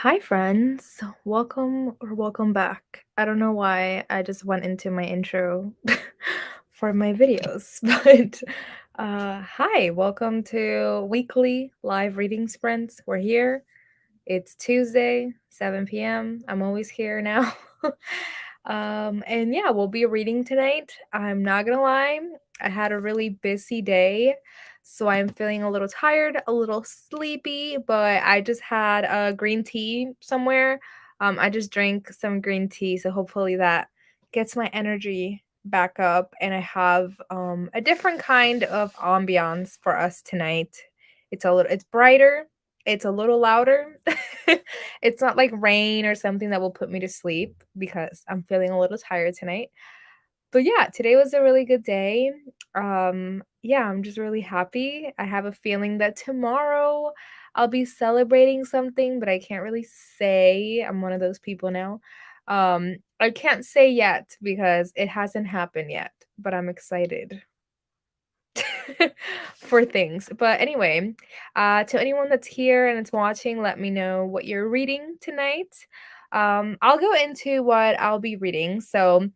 Hi, friends. Welcome or welcome back. I don't know why I just went into my intro for my videos, but hi, welcome to weekly live reading sprints. We're here. It's Tuesday, 7 p.m. I'm always here now. And yeah, we'll be reading tonight. I'm not gonna lie, I had a really busy day, so I'm feeling a little tired, a little sleepy, but I just had a green tea somewhere. I just drank some green tea, so hopefully that gets my energy back up, and I have a different kind of ambiance for us tonight. It's brighter, it's a little louder. It's not like rain or something that will put me to sleep because I'm feeling a little tired tonight. But yeah, today was a really good day. Yeah, I'm just really happy. I have a feeling that tomorrow I'll be celebrating something, but I can't really say. I'm one of those people now. I can't say yet because it hasn't happened yet, but I'm excited. For things. But anyway, to anyone that's here and it's watching, let me know what you're reading tonight. I'll go into what I'll be reading. So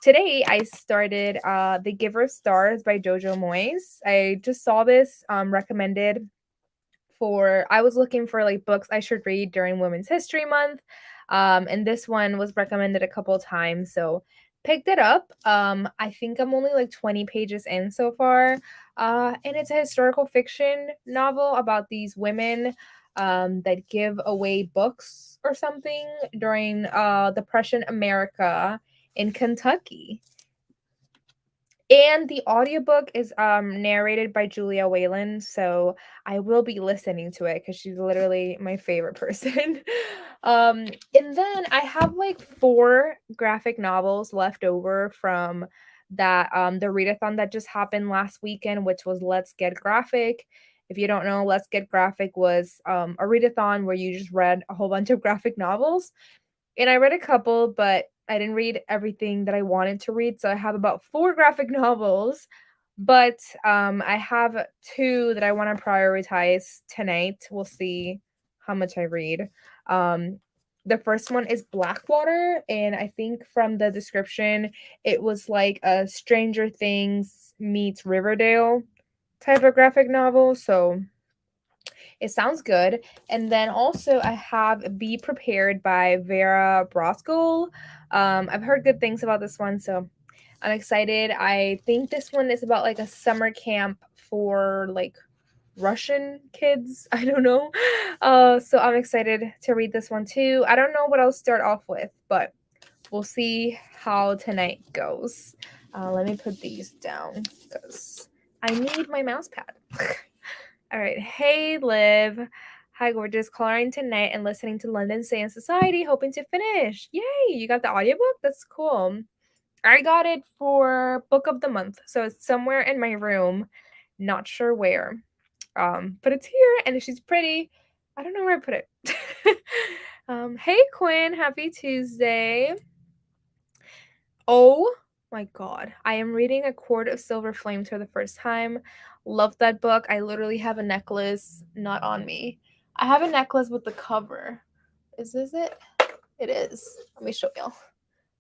today I started The Giver of Stars by Jojo Moyes. I just saw this recommended for I was looking for like books I should read during Women's History Month. And this one was recommended a couple times, so picked it up. I think I'm only like 20 pages in so far. And it's a historical fiction novel about these women that give away books or something during Depression America in Kentucky. And the audiobook is narrated by Julia Wayland, so I will be listening to it because she's literally my favorite person. And then I have like four graphic novels left over from that the readathon that just happened last weekend, which was Let's Get Graphic. If you don't know, Let's Get Graphic was a readathon where you just read a whole bunch of graphic novels, and I read a couple, but I didn't read everything that I wanted to read, so I have about 4 graphic novels, but, I have 2 that I wanna prioritize tonight. We'll see how much I read. Um, the first one is Blackwater, and I think from the description, it was like a Stranger Things meets Riverdale type of graphic novel, so it sounds good. And then also I have Be Prepared by Vera Brosgol. I've heard good things about this one, so I'm excited. I think this one is about like a summer camp for like Russian kids. I don't know. So I'm excited to read this one too. I don't know what I'll start off with, but we'll see how tonight goes. Let me put these down because I need my mouse pad. All right. Hey, Liv. Hi, gorgeous. Coloring tonight and listening to London Say and Society, hoping to finish. Yay! You got the audiobook? That's cool. I got it for book of the month. So it's somewhere in my room. Not sure where. But it's here and she's pretty. I don't know where I put it. Hey Quinn, happy Tuesday. Oh my god. I am reading A Court of Silver Flames for the first time. Love that book. I literally have a necklace, not on me. I have a necklace with the cover. Is this it? It is. Let me show y'all.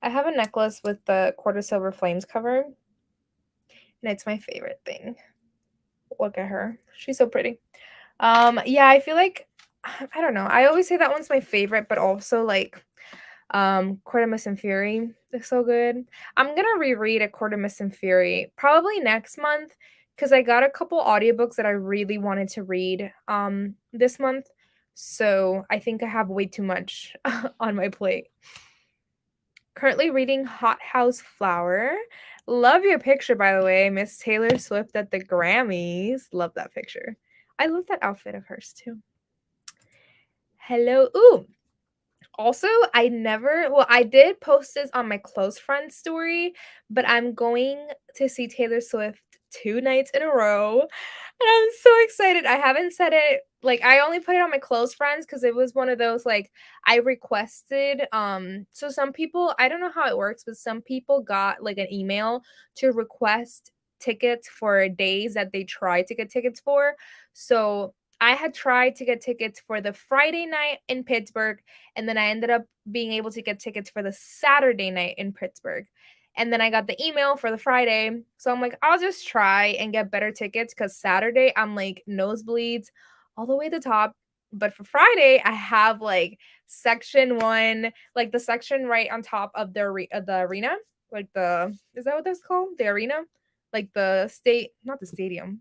I have a necklace with the Court of Silver Flames cover, and it's my favorite thing. Look at her. She's so pretty. Yeah, I feel like I don't know. I always say that one's my favorite, but also like Court of Mist and Fury is so good. I'm gonna reread A Court of Mist and Fury probably next month because I got a couple audiobooks that I really wanted to read this month. So I think I have way too much on my plate. Currently reading Hot House Flower. Love your picture, by the way. Miss Taylor Swift at the Grammys. Love that picture. I love that outfit of hers too. Hello. Ooh, also, I did post this on my close friend story, but I'm going to see Taylor Swift 2 nights in a row, and I'm so excited. I haven't said it like, I only put it on my close friends because it was one of those, like, I requested, so some people I don't know how it works, but some people got, like, an email to request tickets for days that they tried to get tickets for, so I had tried to get tickets for the Friday night in Pittsburgh, and then I ended up being able to get tickets for the Saturday night in Pittsburgh. And then I got the email for the Friday. So I'm like, I'll just try and get better tickets because Saturday I'm like nosebleeds all the way to the top. But for Friday, I have like section one, like the section right on top of the arena. Like the is that what that's called? The arena? Like the state, not the stadium.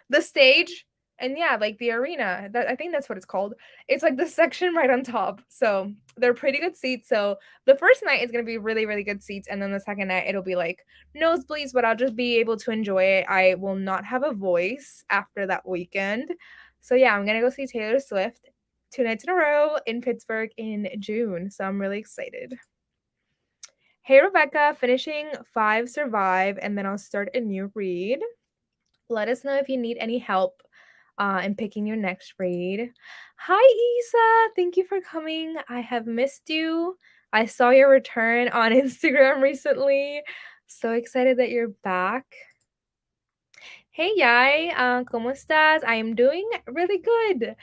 The stage, and yeah, like the arena. That I think that's what it's called. It's like the section right on top. So they're pretty good seats. So the first night is gonna be really, really good seats, and then the second night it'll be like nosebleeds, but I'll just be able to enjoy it. I will not have a voice after that weekend. So yeah, I'm gonna go see Taylor Swift 2 nights in a row in Pittsburgh in June. So I'm really excited. Hey Rebecca, finishing 5 Survive, and then I'll start a new read. Let us know if you need any help in picking your next read. Hi, Isa. Thank you for coming. I have missed you. I saw your return on Instagram recently. So excited that you're back. Hey, Yai. ¿Cómo estás? I am doing really good.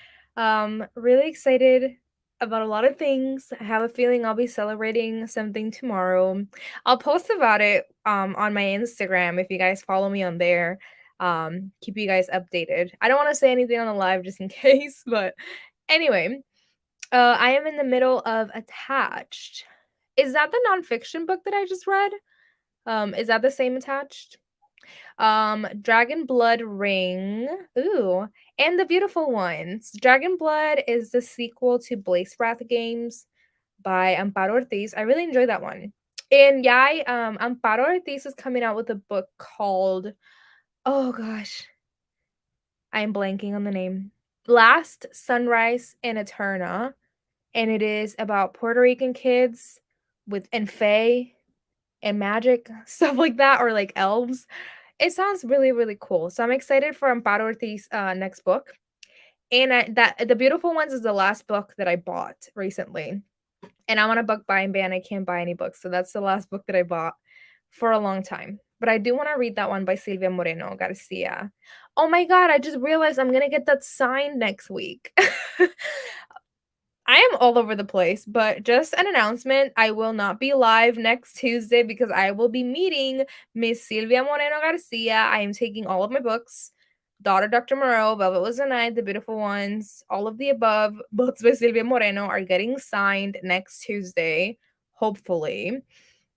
Really excited about a lot of things. I have a feeling I'll be celebrating something tomorrow. I'll post about it on my Instagram if you guys follow me on there. Keep you guys updated. I don't want to say anything on the live just in case, but anyway, I am in the middle of Attached. Is that the nonfiction book that I just read? Is that the same Attached? Dragon Blood Ring. Ooh, and The Beautiful Ones. Dragon Blood is the sequel to Blaze Wrath Games by Amparo Ortiz. I really enjoyed that one. And yeah, Amparo Ortiz is coming out with a book called, oh gosh, I am blanking on the name. Last Sunrise in Eterna. And it is about Puerto Rican kids with and fae and magic, stuff like that, or like elves. It sounds really, really cool. So I'm excited for Amparo Ortiz next book. And that The Beautiful Ones is the last book that I bought recently. And I'm on a book buying ban. I can't buy any books. So that's the last book that I bought for a long time. But I do want to read that one by Silvia Moreno Garcia. Oh my god, I just realized I'm gonna get that signed next week. I am all over the place, but just an announcement, I will not be live next Tuesday because I will be meeting Miss Silvia Moreno Garcia. I am taking all of my books, Daughter Dr. Moreau, Velvet Was the Night, The Beautiful Ones, all of the above books by Silvia Moreno are getting signed next Tuesday, hopefully.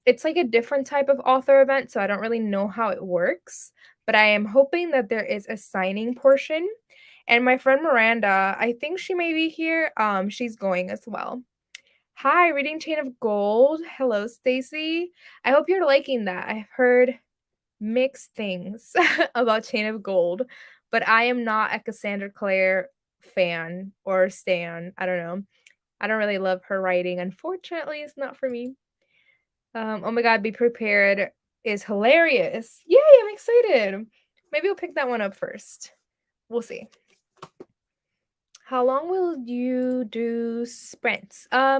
It's like a different type of author event, so I don't really know how it works, but I am hoping that there is a signing portion. And my friend Miranda, I think she may be here. She's going as well. Hi, reading Chain of Gold. Hello, Stacy. I hope you're liking that. I've heard mixed things about Chain of Gold, but I am not a Cassandra Clare fan or stan. I don't know. I don't really love her writing. Unfortunately, it's not for me. Oh my god, Be Prepared is hilarious. Yay, I'm excited. Maybe we'll pick that one up first. We'll see. How long will you do sprints? I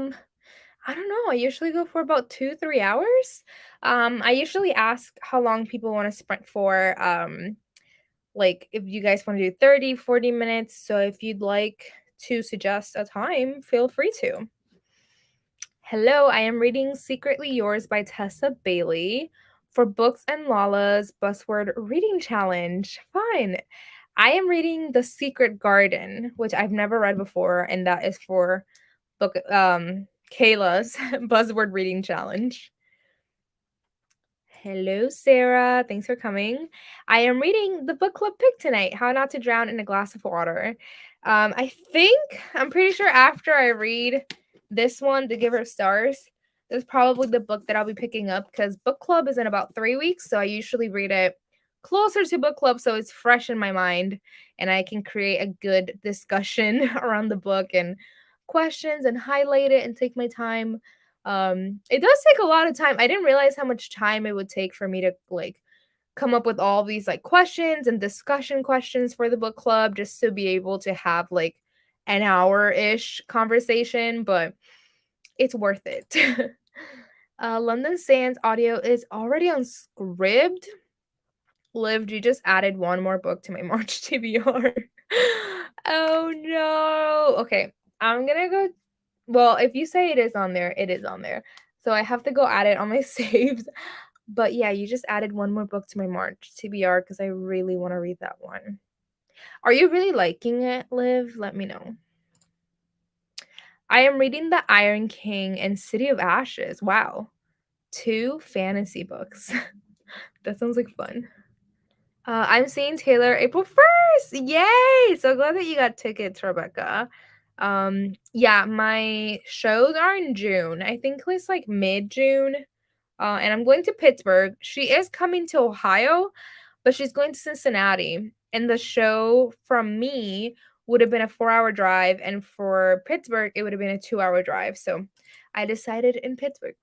don't know. I usually go for about 2-3 hours. I usually ask how long people want to sprint for. Like if you guys want to do 30, 40 minutes. So if you'd like to suggest a time, feel free to. Hello, I am reading Secretly Yours by Tessa Bailey for Books and Lala's Buzzword Reading Challenge. Fine. I am reading The Secret Garden, which I've never read before, and that is for book Kayla's Buzzword Reading Challenge. Hello, Sarah. Thanks for coming. I am reading the book club pick tonight, How Not to Drown in a Glass of Water. I'm pretty sure after I read this one, The Giver of Stars, this is probably the book that I'll be picking up because book club is in about 3 weeks. So I usually read it closer to book club so it's fresh in my mind and I can create a good discussion around the book and questions and highlight it and take my time. It does take a lot of time. I didn't realize how much time it would take for me to like come up with all these like questions and discussion questions for the book club just to be able to have like an hour-ish conversation, but it's worth it. London Sands audio is already on Scribd. Lived, you just added one more book to my March TBR. Oh, no. Okay, I'm gonna go well, if you say it is on there, it is on there. So I have to go add it on my saves. But yeah, you just added one more book to my March TBR because I really wanna read that one. Are you really liking it, Liv? Let me know. I am reading The Iron King and City of Ashes. Wow. 2 fantasy books. That sounds like fun. I'm seeing Taylor April 1st. Yay! So glad that you got tickets, Rebecca. Yeah, my shows are in June. I think it's like mid-June. And I'm going to Pittsburgh. She is coming to Ohio, but she's going to Cincinnati. And the show from me would have been a 4-hour drive, and for Pittsburgh, it would have been a 2-hour drive. So I decided in Pittsburgh.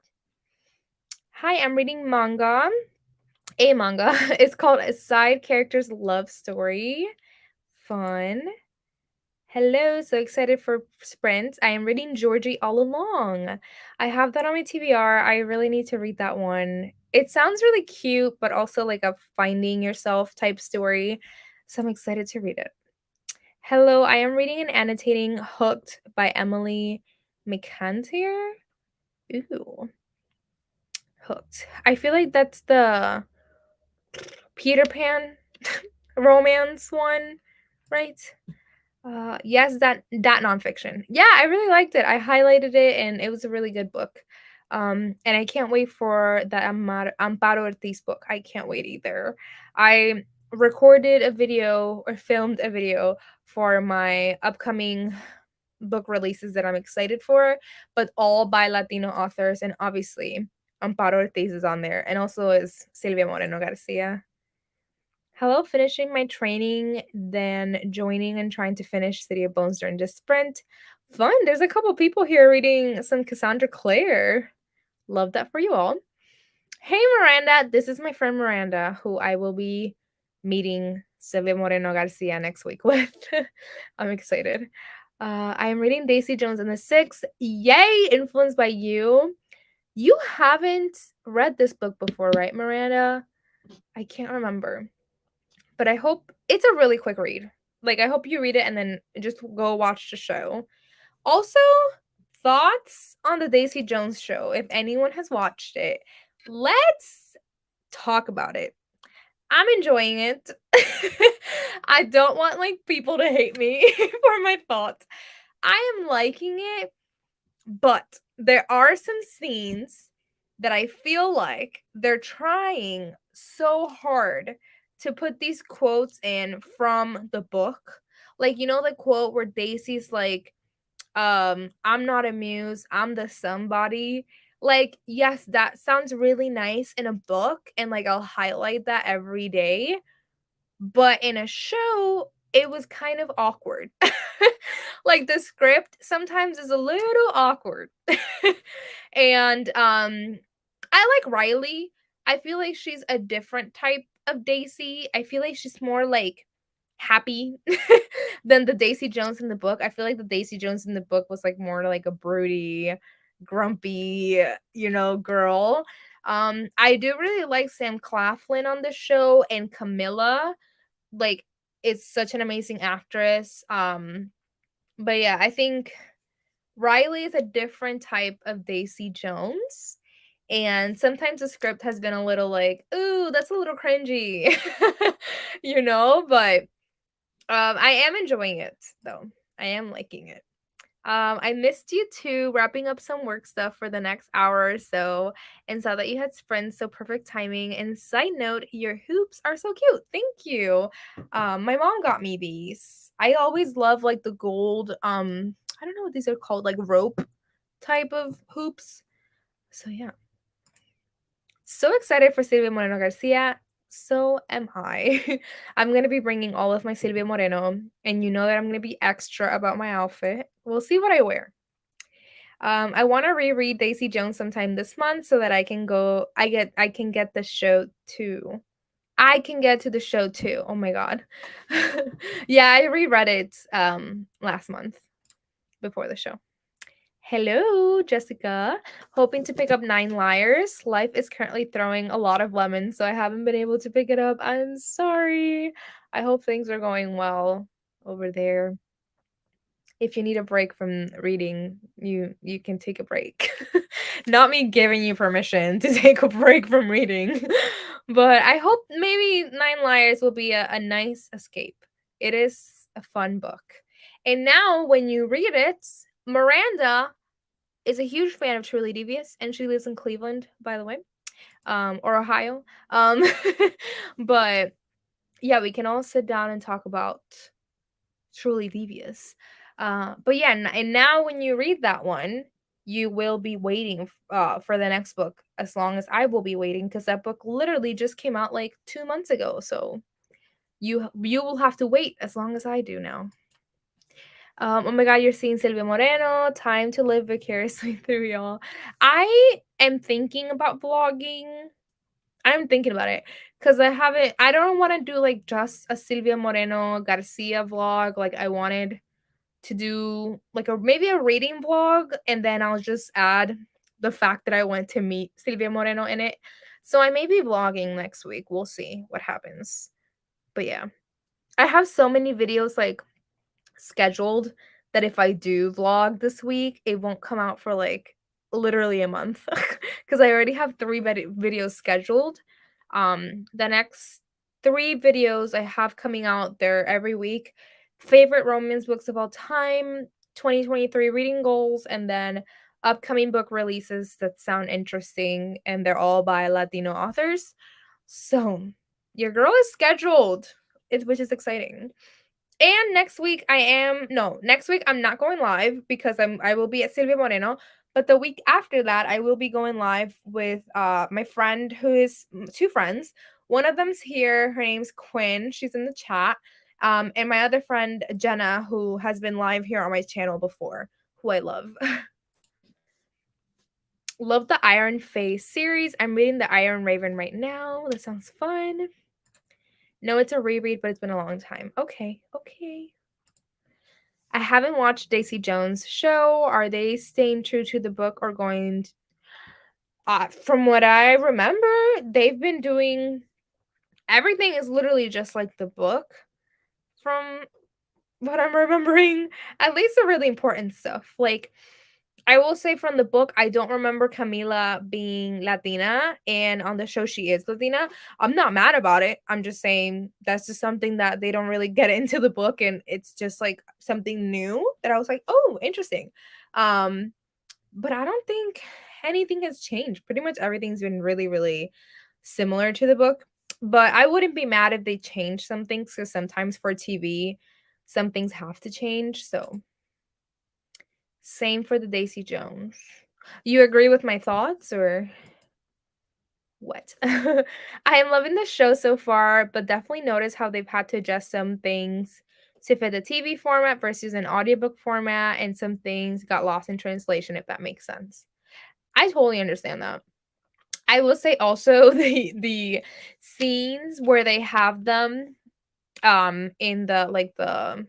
Hi, I'm reading manga. A manga. It's called A Side Character's Love Story. Fun. Hello, so excited for Sprint. I am reading Georgie All Along. I have that on my TBR. I really need to read that one. It sounds really cute, but also like a finding yourself type story. So I'm excited to read it. Hello, I am reading and annotating Hooked by Emily McIntyre. Ooh, Hooked. I feel like that's the Peter Pan romance one, right? Yes, that nonfiction. Yeah, I really liked it. I highlighted it, and it was a really good book. And I can't wait for the Amparo Ortiz book. I can't wait either. I recorded a video or filmed a video for my upcoming book releases that I'm excited for, but all by Latino authors, and obviously Amparo Ortiz is on there, and also is Silvia Moreno Garcia. Hello, finishing my training, then joining and trying to finish City of Bones during the sprint. Fun. There's a couple people here reading some Cassandra Clare. Love that for you all. Hey, Miranda. This is my friend Miranda, who I will be meeting Silvia Moreno Garcia next week with. I'm excited. I am reading Daisy Jones and the Six. Yay, influenced by you. You haven't read this book before, right, Miranda? I can't remember. But I hope it's a really quick read. Like, I hope you read it and then just go watch the show. Also, thoughts on the Daisy Jones show. If anyone has watched it, let's talk about it. I'm enjoying it. I don't want like people to hate me for my thoughts. I am liking it, but there are some scenes that I feel like they're trying so hard to put these quotes in from the book. Like, you know, the quote where Daisy's like, I'm not a muse, I'm the somebody. Like, yes, that sounds really nice in a book, and like I'll highlight that every day. But in a show, it was kind of awkward. Like, the script sometimes is a little awkward. And, I like Riley. I feel like she's a different type of Daisy. I feel like she's more, like, happy than the Daisy Jones in the book. I feel like the Daisy Jones in the book was, like, more like a broody, grumpy, you know, girl. I do really like Sam Claflin on the show, and Camilla, like, is such an amazing actress. But yeah, I think Riley is a different type of Daisy Jones. And sometimes the script has been a little like, ooh, that's a little cringy, you know, but I am enjoying it though. I am liking it. I missed you too, wrapping up some work stuff for the next hour or so, and saw that you had sprints, so perfect timing. And side note, your hoops are so cute. Thank you. My mom got me these. I always love like the gold, I don't know what these are called, like rope type of hoops. So yeah. So excited for Silvia Moreno Garcia. So am I. I'm gonna be bringing all of my Silvia Moreno, and you know that I'm gonna be extra about my outfit. We'll see what I wear. I want to reread Daisy Jones sometime this month so that I can get the show too. I can get to the show too. Oh my god. Yeah, I reread it last month before the show. Hello, Jessica. Hoping to pick up Nine Liars. Life is currently throwing a lot of lemons, so I haven't been able to pick it up. I'm sorry. I hope things are going well over there. if you need a break from reading, you can take a break. Not me giving you permission to take a break from reading, but I hope maybe Nine Liars will be a nice escape. It is a fun book. And now when you read it, Miranda is a huge fan of Truly Devious, and she lives in Cleveland, by the way, or Ohio. Um, but yeah, we can all sit down and talk about Truly Devious. But yeah, and now when you read that one, you will be waiting for the next book as long as I will be waiting because that book literally just came out like 2 months ago. So you will have to wait as long as I do now. Oh my God, you're seeing Silvia Moreno. Time to live vicariously through y'all. I am thinking about vlogging. I'm thinking about it because I don't want to do like just a Silvia Moreno Garcia vlog. Like I wanted to do like maybe a reading vlog and then I'll just add the fact that I went to meet Silvia Moreno in it. So I may be vlogging next week. We'll see what happens. But yeah, I have so many videos like scheduled that if I do vlog this week, it won't come out for like literally a month because I already have three videos scheduled. The next three videos I have coming out there every week: favorite romance books of all time, 2023 reading goals, and then upcoming book releases that sound interesting, and they're all by Latino authors. So your girl is scheduled, which is exciting. And next week I'm not going live because I will be at Silvia Moreno, but the week after that I will be going live with my friend who is two friends. One of them's here, her name's Quinn, she's in the chat. And my other friend Jenna, who has been live here on my channel before, who I love. Love the Iron Face series. I'm reading the Iron Raven right now. That sounds fun. No, it's a reread, but it's been a long time. Okay, okay. I haven't watched Daisy Jones' show. Are they staying true to the book or going from what I remember, they've been doing everything is literally just like the book from what I'm remembering, at least the really important stuff. Like I will say from the book, I don't remember Camila being Latina, and on the show she is Latina. I'm not mad about it. I'm just saying that's just something that they don't really get into the book, and it's just like something new that I was like, oh, interesting. Um, but I don't think anything has changed. Pretty much everything's been really, really similar to the book. But I wouldn't be mad if they change some things because sometimes for TV, some things have to change. So same for the Daisy Jones. You agree with my thoughts or what? I am loving the show so far, but definitely notice how they've had to adjust some things to fit the TV format versus an audiobook format, and some things got lost in translation, if that makes sense. I totally understand that. I will say also the scenes where they have them in the like the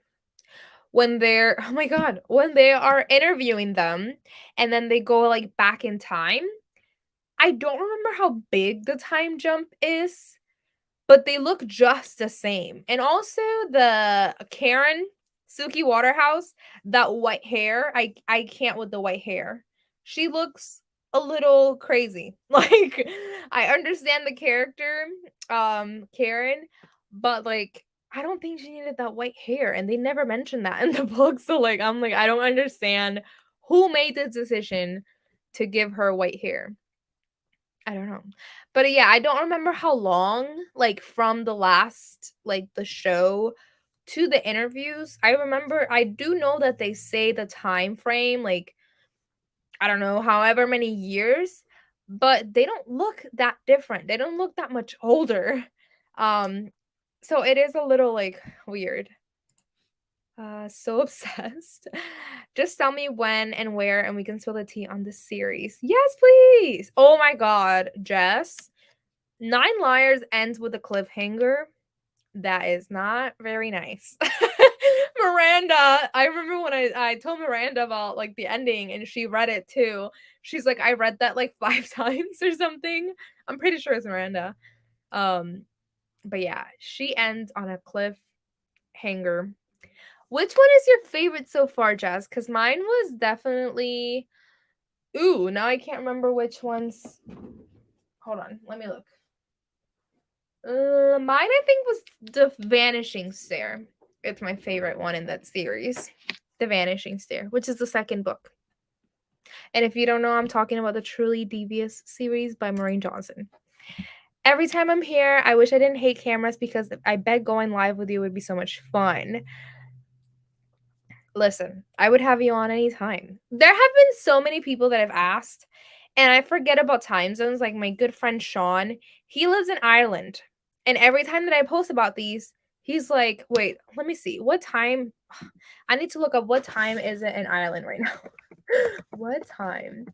when they're oh my god, when they are interviewing them and then they go like back in time. I don't remember how big the time jump is, but they look just the same. And also the Karen, Suki Waterhouse, that white hair, I can't with the white hair. She looks a little crazy. Like I understand the character, Karen, but like I don't think she needed that white hair, and they never mentioned that in the book. So like I'm like I don't understand who made the decision to give her white hair. I don't know. But yeah, I don't remember how long, like from the last, like the show to the interviews. I do know that they say the time frame, like, I don't know, however many years, but they don't look that different. They don't look that much older. Um, so it is a little like weird. So obsessed. Just tell me when and where, and we can spill the tea on the series. Yes, please. Oh my god, Jess. Nine Liars ends with a cliffhanger. That is not very nice. Miranda, I remember when I told Miranda about like the ending and she read it too. She's like, I read that like 5 times or something. I'm pretty sure it's Miranda. Um, but yeah, she ends on a cliffhanger. Which one is your favorite so far, Jazz? Because mine was definitely. Ooh, now I can't remember which ones. Hold on, let me look. Mine I think was The Vanishing Stare. It's my favorite one in that series. The Vanishing Stare, which is the second book. And if you don't know, I'm talking about the Truly Devious series by Maureen Johnson. Every time I'm here, I wish I didn't hate cameras because I bet going live with you would be so much fun. Listen, I would have you on anytime. There have been so many people that I've asked, and I forget about time zones. Like my good friend Sean, he lives in Ireland. And every time that I post about these, he's like, wait, let me see. What time? I need to look up what time is it in Ireland right now. What time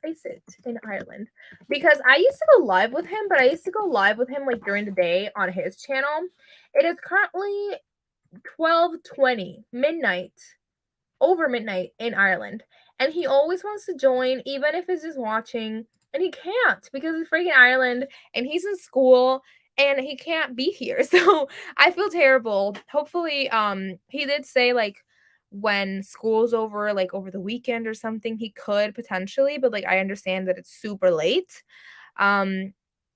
is it in Ireland? Because I used to go live with him, but I used to go live with him like during the day on his channel. It is currently 12:20 midnight over midnight in Ireland. And he always wants to join, even if it's just watching. And he can't because it's freaking Ireland and he's in school and he can't be here. So I feel terrible. Hopefully, he did say like when school's over, like over the weekend or something, he could potentially, but like I understand that it's super late. Um,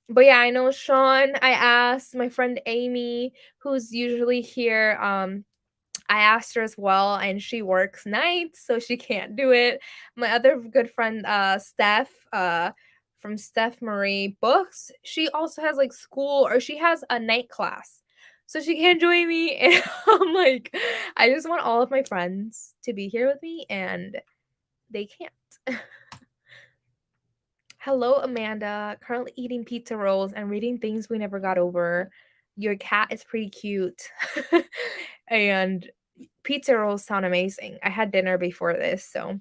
but yeah, I know Sean. I asked my friend Amy, who's usually here. I asked her as well, and she works nights, so she can't do it. My other good friend, Steph, from Steph Marie Books, she also has like school or she has a night class. So she can't join me. And I'm like, I just want all of my friends to be here with me, and they can't. Hello, Amanda. Currently eating pizza rolls and reading things we never got over. Your cat is pretty cute. And pizza rolls sound amazing. I had dinner before this, so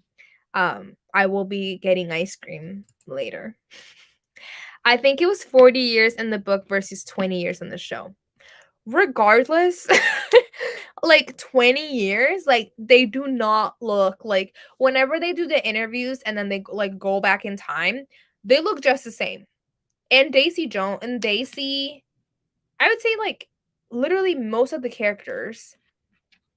I will be getting ice cream later. I think it was 40 years in the book versus 20 years in the show. Regardless, like 20 years, like they do not look like whenever they do the interviews and then they like go back in time, they look just the same. And Daisy Jones and Daisy, I would say like literally most of the characters.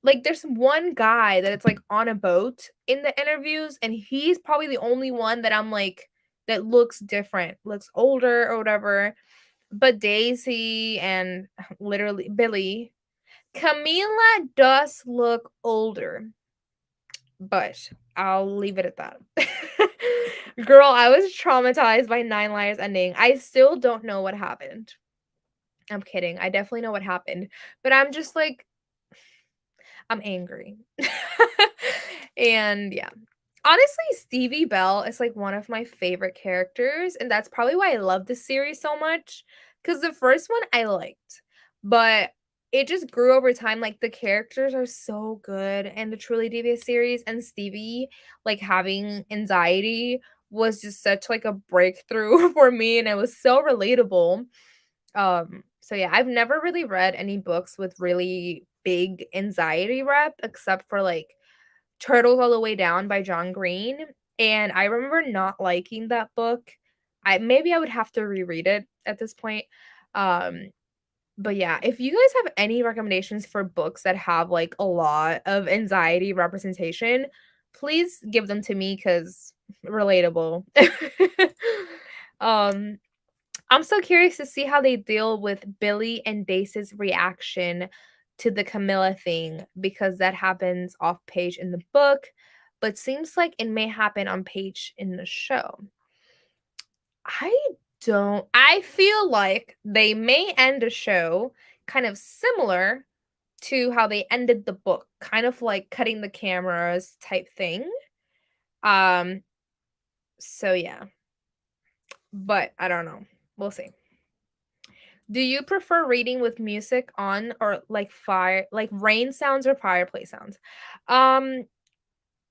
Like there's one guy that it's like on a boat in the interviews, and he's probably the only one that I'm like that looks different, looks older or whatever. But Daisy and literally Billy, Camila does look older, but I'll leave it at that. Girl, I was traumatized by Nine Lives ending. I still don't know what happened. I'm kidding. I definitely know what happened, but I'm just like I'm angry. And yeah. Honestly, Stevie Bell is like one of my favorite characters, and that's probably why I love this series so much. Because the first one I liked, but it just grew over time. Like the characters are so good in the Truly Devious series, and Stevie like having anxiety was just such like a breakthrough for me, and it was so relatable. So yeah, I've never really read any books with really big anxiety rep except for like Turtles All the Way Down by John Green, and I remember not liking that book. I would have to reread it at this point. Um, but yeah, if you guys have any recommendations for books that have like a lot of anxiety representation, please give them to me because relatable. um, I'm so curious to see how they deal with Billy and Dace's reaction to the Camilla thing because that happens off page in the book, but seems like it may happen on page in the show. I I feel like they may end the show kind of similar to how they ended the book, kind of like cutting the cameras type thing. Um, so yeah, but I don't know. We'll see. Do you prefer reading with music on or like rain sounds or fireplace sounds? Um,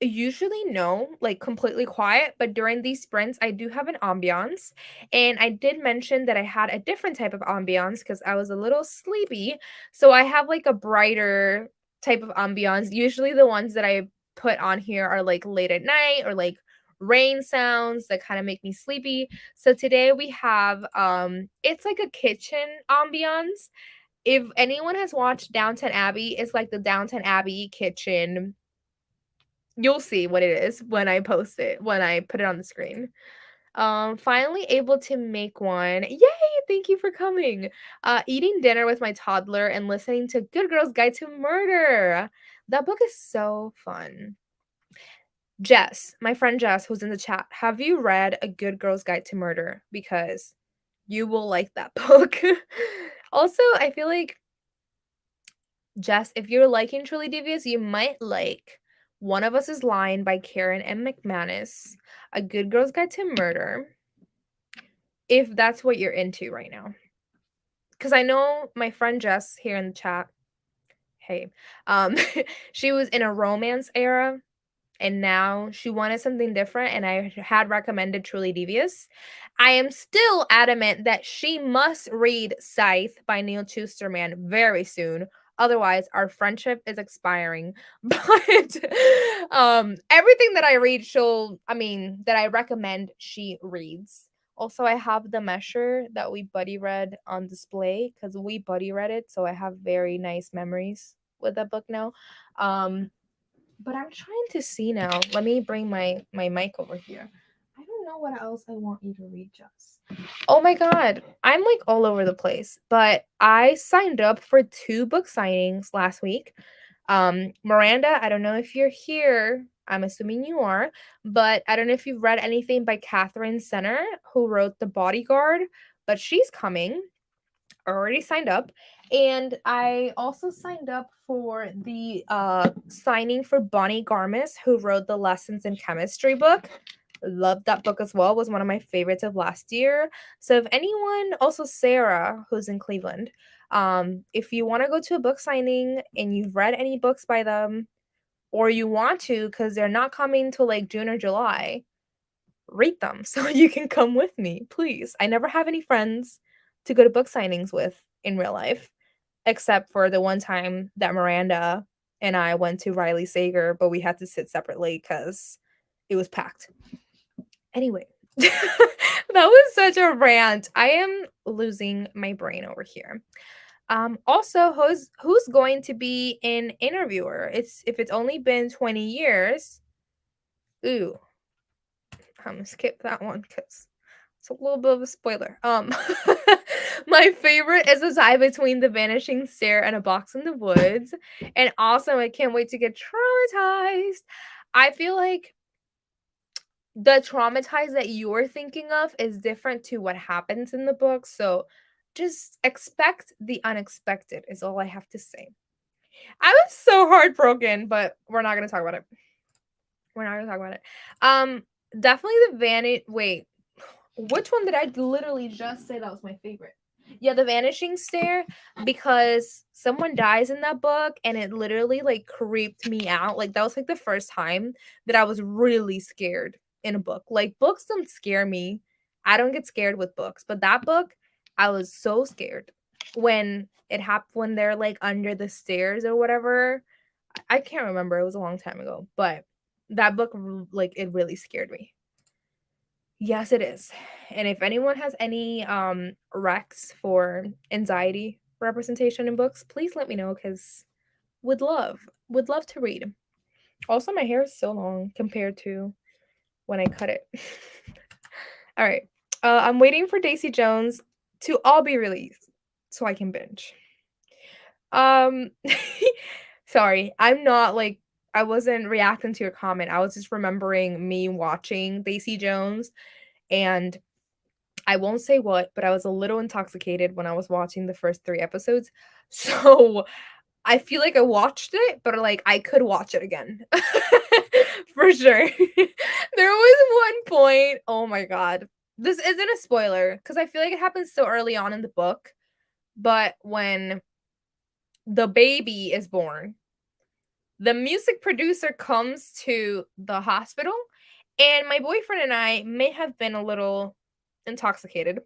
Usually no, like completely quiet, but during these sprints I do have an ambiance. And I did mention that I had a different type of ambiance because I was a little sleepy. So I have like a brighter type of ambiance. Usually the ones that I put on here are like late at night or like rain sounds that kind of make me sleepy. So today we have it's like a kitchen ambiance If anyone has watched Downton Abbey, it's like the Downton Abbey kitchen. You'll see what it is when I post it, when I put it on the screen. Finally able to make one. Yay! Thank you for coming. Eating dinner with my toddler and listening to Good Girls Guide to Murder. That book is so fun. Jess, my friend Jess, who's in the chat, have you read A Good Girl's Guide to Murder? Because you will like that book. Also, I feel like, Jess, if you're liking Truly Devious, you might like One of Us is Lying by Karen M. McManus, A Good Girl's Guide to Murder, if that's what you're into right now. Because I know my friend Jess here in the chat, hey, um, she was in a romance era and now she wanted something different, and I had recommended Truly Devious. I am still adamant that she must read Scythe by Neil Schusterman very soon. Otherwise, our friendship is expiring. But everything that I read, that I recommend, she reads. Also, I have the Mesher that we buddy read on display because we buddy read it, so I have very nice memories with that book now. But I'm trying to see now. Let me bring my mic over here. I don't know what else I want you to read, Jess. Oh my god, I'm like all over the place. But I signed up for 2 book signings last week. Miranda, I don't know if you're here. I'm assuming you are, but I don't know if you've read anything by Catherine Senner, who wrote The Bodyguard, but she's coming. Already signed up. And I also signed up for the signing for Bonnie Garmis, who wrote the Lessons in Chemistry book. Loved that book as well. Was one of my favorites of last year. So if anyone, also Sarah, who's in Cleveland, if you want to go to a book signing and you've read any books by them, or you want to because they're not coming till like June or July, read them so you can come with me, please. I never have any friends to go to book signings with in real life, except for the one time that Miranda and I went to Riley Sager, but we had to sit separately because it was packed. Anyway, that was such a rant. I am losing my brain over here. Also, who's going to be an interviewer? If it's only been 20 years. Ooh, I'm gonna skip that one because it's a little bit of a spoiler. My favorite is the tie between The Vanishing Stair and A Box in the Woods. And also, I can't wait to get traumatized. I feel like the traumatized that you're thinking of is different to what happens in the book. So just expect the unexpected, is all I have to say. I was so heartbroken, but we're not going to talk about it. We're not going to talk about it. Definitely the Vanity. Wait, which one did I literally just say that was my favorite? Yeah, The Vanishing Stair, because someone dies in that book and it literally like creeped me out. Like that was like the first time that I was really scared in a book. Like books don't scare me. I don't get scared with books, but that book, I was so scared when it happened, when they're like under the stairs or whatever. I can't remember. It was a long time ago, but that book like it really scared me. Yes, it is. And if anyone has any recs for anxiety representation in books, please let me know because would love to read. Also, my hair is so long compared to when I cut it. All right. I'm waiting for Daisy Jones to all be released so I can binge. Sorry, I'm not like I wasn't reacting to your comment. I was just remembering me watching Daisy Jones, and I won't say what, but I was a little intoxicated when I was watching the first 3 episodes. So, I feel like I watched it, but, like, I could watch it again. For sure. There was one point, oh my god. This isn't a spoiler because I feel like it happens so early on in the book, but when the baby is born, the music producer comes to the hospital, and my boyfriend and I may have been a little intoxicated.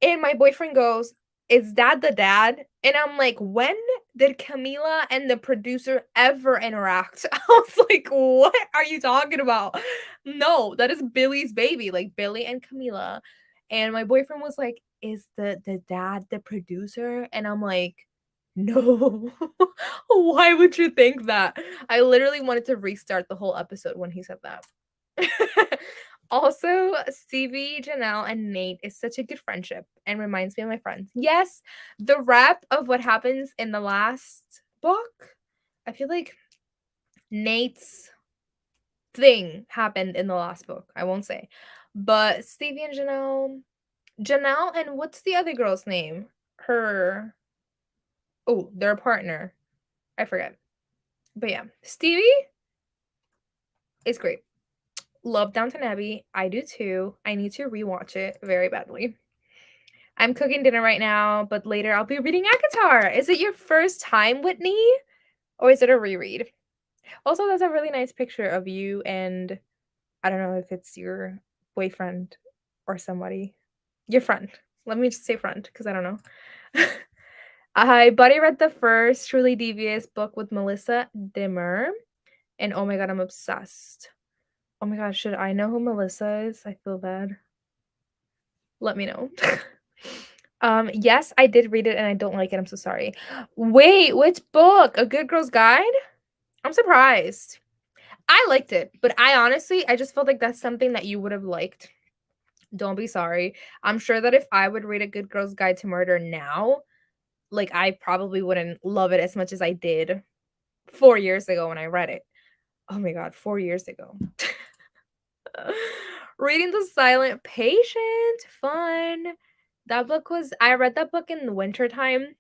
And my boyfriend goes, "Is that the dad?" And I'm like, "When did Camila and the producer ever interact?" I was like, "What are you talking about?" No, that is Billy's baby, like Billy and Camila. And my boyfriend was like, "Is the dad the producer?" And I'm like, No. Why would you think that? I literally wanted to restart the whole episode when he said that. Also, Stevie, Janelle, and Nate is such a good friendship and reminds me of my friends. Yes, the wrap of what happens in the last book, I feel like Nate's thing happened in the last book. I won't say. But Stevie and Janelle, and what's the other girl's name? Her, oh, their partner. I forget. But yeah, Stevie is great. Love Downton Abbey. I do too. I need to rewatch it very badly. I'm cooking dinner right now, but later I'll be reading ACOTAR. Is it your first time, Whitney? Or is it a reread? Also, that's a really nice picture of you and I don't know if it's your boyfriend or somebody. Your friend. Let me just say friend because I don't know. I buddy read the first Truly Devious book with Melissa Dimmer, and oh my god, I'm obsessed. Oh my gosh, should I know who Melissa is? I feel bad. Let me know. Yes, I did read it and I don't like it. I'm so sorry. Wait, which book? A Good Girl's Guide? I'm surprised. I liked it, but I just felt like that's something that you would have liked. Don't be sorry. I'm sure that if I would read A Good Girl's Guide to Murder now, like I probably wouldn't love it as much as I did 4 years ago when I read it. Oh my god, 4 years ago. Reading The Silent Patient, fun. I read that book in the wintertime,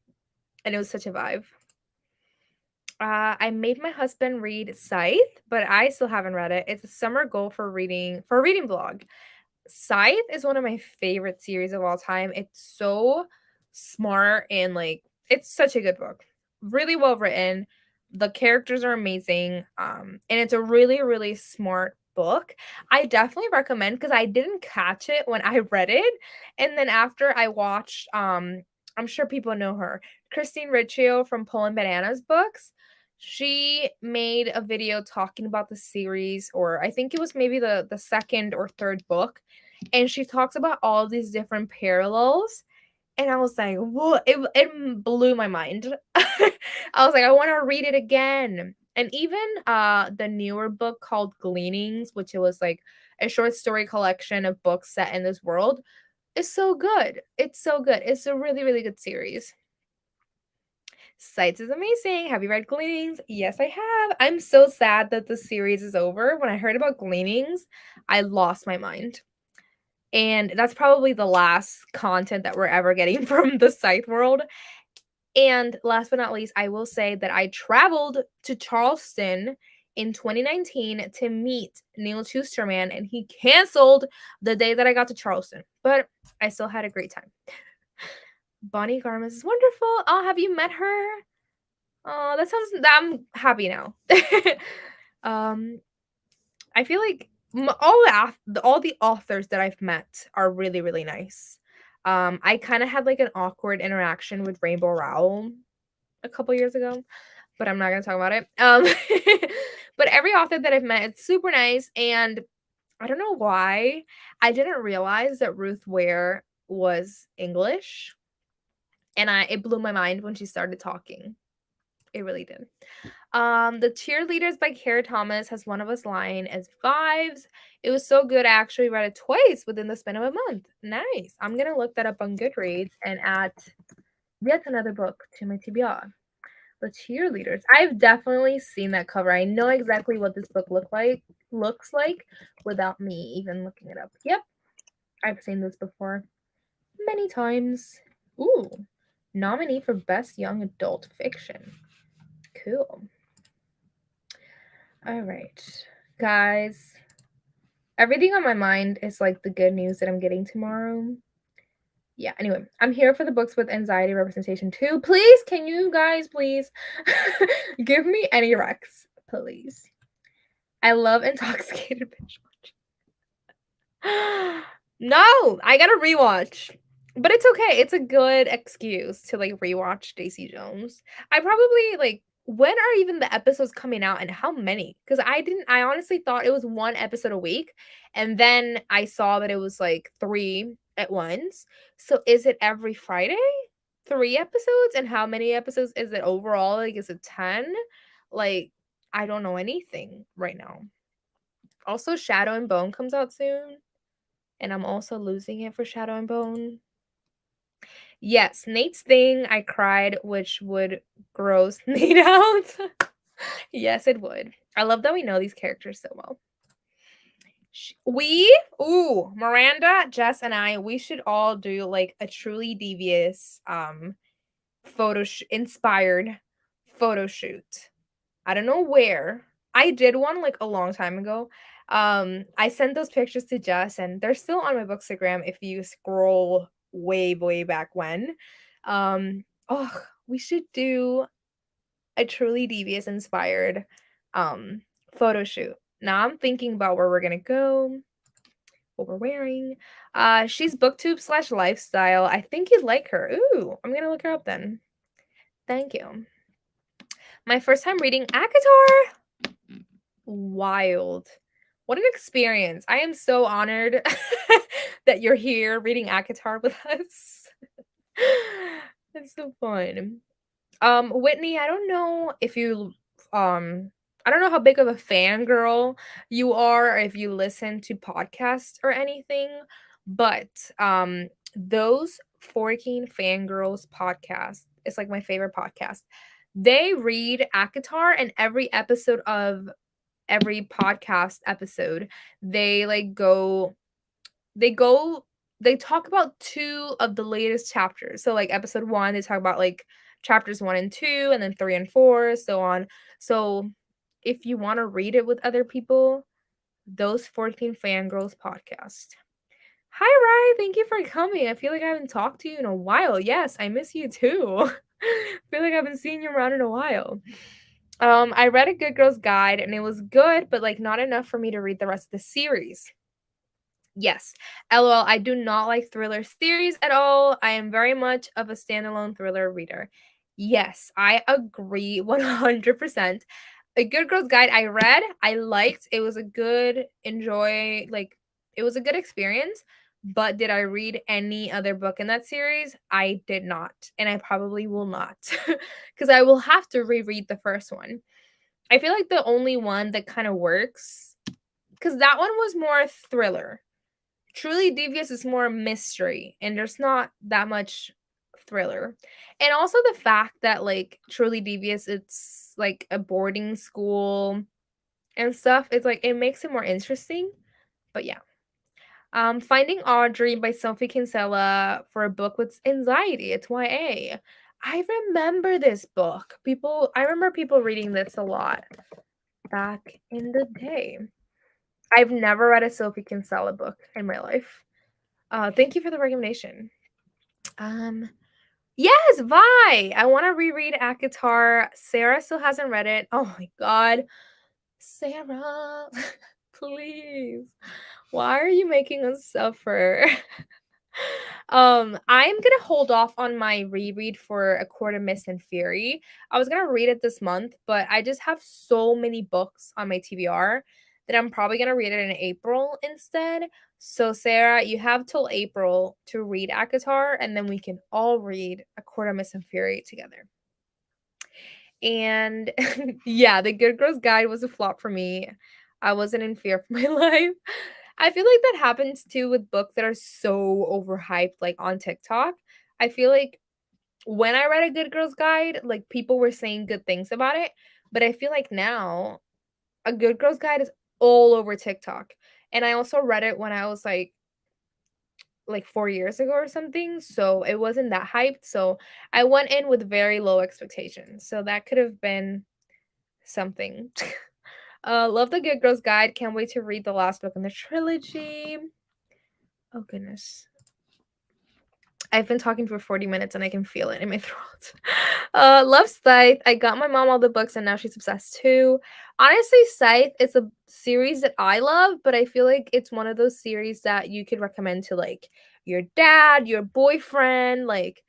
and it was such a vibe. I made my husband read Scythe, but I still haven't read it. It's a summer goal for a reading vlog. Scythe is one of my favorite series of all time. It's so smart and like it's such a good book. Really well written. The characters are amazing. And it's a really, really smart book. I definitely recommend because I didn't catch it when I read it. And then after I watched, I'm sure people know her, Christine Riccio from Pulling Bananas books. She made a video talking about the series, or I think it was maybe the second or third book, and she talks about all these different parallels, and I was like, "Whoa!" It blew my mind. I was like, "I want to read it again." And even the newer book called Gleanings, which it was like a short story collection of books set in this world, is so good. It's so good. It's a really, really good series. Sights is amazing. Have you read Gleanings? Yes, I have. I'm so sad that the series is over. When I heard about Gleanings, I lost my mind. And that's probably the last content that we're ever getting from the Scythe world. And last but not least, I will say that I traveled to Charleston in 2019 to meet Neil Schusterman, and he canceled the day that I got to Charleston. But I still had a great time. Bonnie Garmis is wonderful. Oh, have you met her? Oh, that sounds I'm happy now. Um, I feel like all the authors that I've met are really, really nice. I kinda had, like, an awkward interaction with Rainbow Rowell a couple years ago, but I'm not gonna talk about it. But every author that I've met, it's super nice, and I don't know why, I didn't realize that Ruth Ware was English, and I it blew my mind when she started talking. It really did. The Cheerleaders by Kara Thomas has one of us line as vibes. It was so good. I actually read it twice within the span of a month. Nice. I'm gonna look that up on Goodreads and add yet another book to my TBR. The Cheerleaders. I've definitely seen that cover. I know exactly what this book looks like without me even looking it up. Yep. I've seen this before many times. Ooh. Nominee for Best Young Adult Fiction. Cool. All right, guys. Everything on my mind is like the good news that I'm getting tomorrow. Yeah, anyway, I'm here for the books with anxiety representation too. Please, can you guys please give me any recs, please? I love intoxicated binge watching. No, I gotta rewatch. But it's okay. It's a good excuse to like rewatch Daisy Jones. I probably like when are even the episodes coming out and how many? Because I honestly thought it was one episode a week. And then I saw that it was like three at once. So is it every Friday? 3 episodes, and how many episodes is it overall? Like, is it 10? Like, I don't know anything right now. Also, Shadow and Bone comes out soon, and I'm also losing it for Shadow and Bone. Yes, Nate's thing, I cried, which would gross Nate out. Yes, it would. I love that we know these characters so well. Miranda, Jess, and I, we should all do like a truly devious inspired photo shoot. I don't know where. I did one like a long time ago. I sent those pictures to Jess and they're still on my Bookstagram if you scroll way back when. Oh, we should do a truly devious inspired photo shoot. Now I'm thinking about where we're gonna go, what we're wearing. She's booktube slash lifestyle. I think you'd like her. Ooh, I'm gonna look her up then. Thank you. My first time reading ACOTAR. Wild. What an experience. I am so honored that you're here reading ACOTAR with us. It's so fun. Whitney, I don't know if you I don't know how big of a fangirl you are or if you listen to podcasts or anything, but those 14 Fangirls podcast is like my favorite podcast. They read ACOTAR, and every podcast episode, they like they talk about two of the latest chapters. So like episode 1, they talk about like chapters 1 and 2, and then 3 and 4, so on. So if you want to read it with other people, those 14 Fangirls podcast. Hi, Rye. Thank you for coming. I feel like I haven't talked to you in a while. Yes, I miss you too. I feel like I've been seeing you around in a while. I read A Good Girl's Guide and it was good, but like not enough for me to read the rest of the series. Yes. LOL, I do not like thriller series at all. I am very much of a standalone thriller reader. Yes, I agree 100%. A Good Girl's Guide I read, I liked. It was a good it was a good experience, but did I read any other book in that series? I did not, and I probably will not cuz I will have to reread the first one. I feel like the only one that kind of works cuz that one was more thriller. Truly Devious is more mystery, and there's not that much thriller. And also the fact that like Truly Devious, it's like a boarding school and stuff. It's like it makes it more interesting. But yeah. Finding Audrey by Sophie Kinsella for a book with anxiety. It's YA. I remember this book. I remember people reading this a lot back in the day. I've never read a Sophie Kinsella book in my life. Thank you for the recommendation. Yes, Vi. I want to reread ACOTAR. Sarah still hasn't read it. Oh my god. Sarah, please. Why are you making us suffer? I'm gonna hold off on my reread for A Court of Mist and Fury. I was gonna read it this month, but I just have so many books on my TBR that I'm probably gonna read it in April instead. So Sarah, you have till April to read ACOTAR, and then we can all read A Court of Mist and Fury together. And yeah, The Good Girl's Guide was a flop for me. I wasn't in fear for my life. I feel like that happens too with books that are so overhyped, like on TikTok. I feel like when I read A Good Girl's Guide, like people were saying good things about it. But I feel like now A Good Girl's Guide is all over TikTok. And I also read it when I was like 4 years ago or something, so it wasn't that hyped. So I went in with very low expectations. So that could have been something. Love The Good Girl's Guide. Can't wait to read the last book in the trilogy. Oh goodness. I've been talking for 40 minutes and I can feel it in my throat. Love Scythe. I got my mom all the books and now she's obsessed too. Honestly, Scythe is a series that I love, but I feel like it's one of those series that you could recommend to like your dad, your boyfriend, like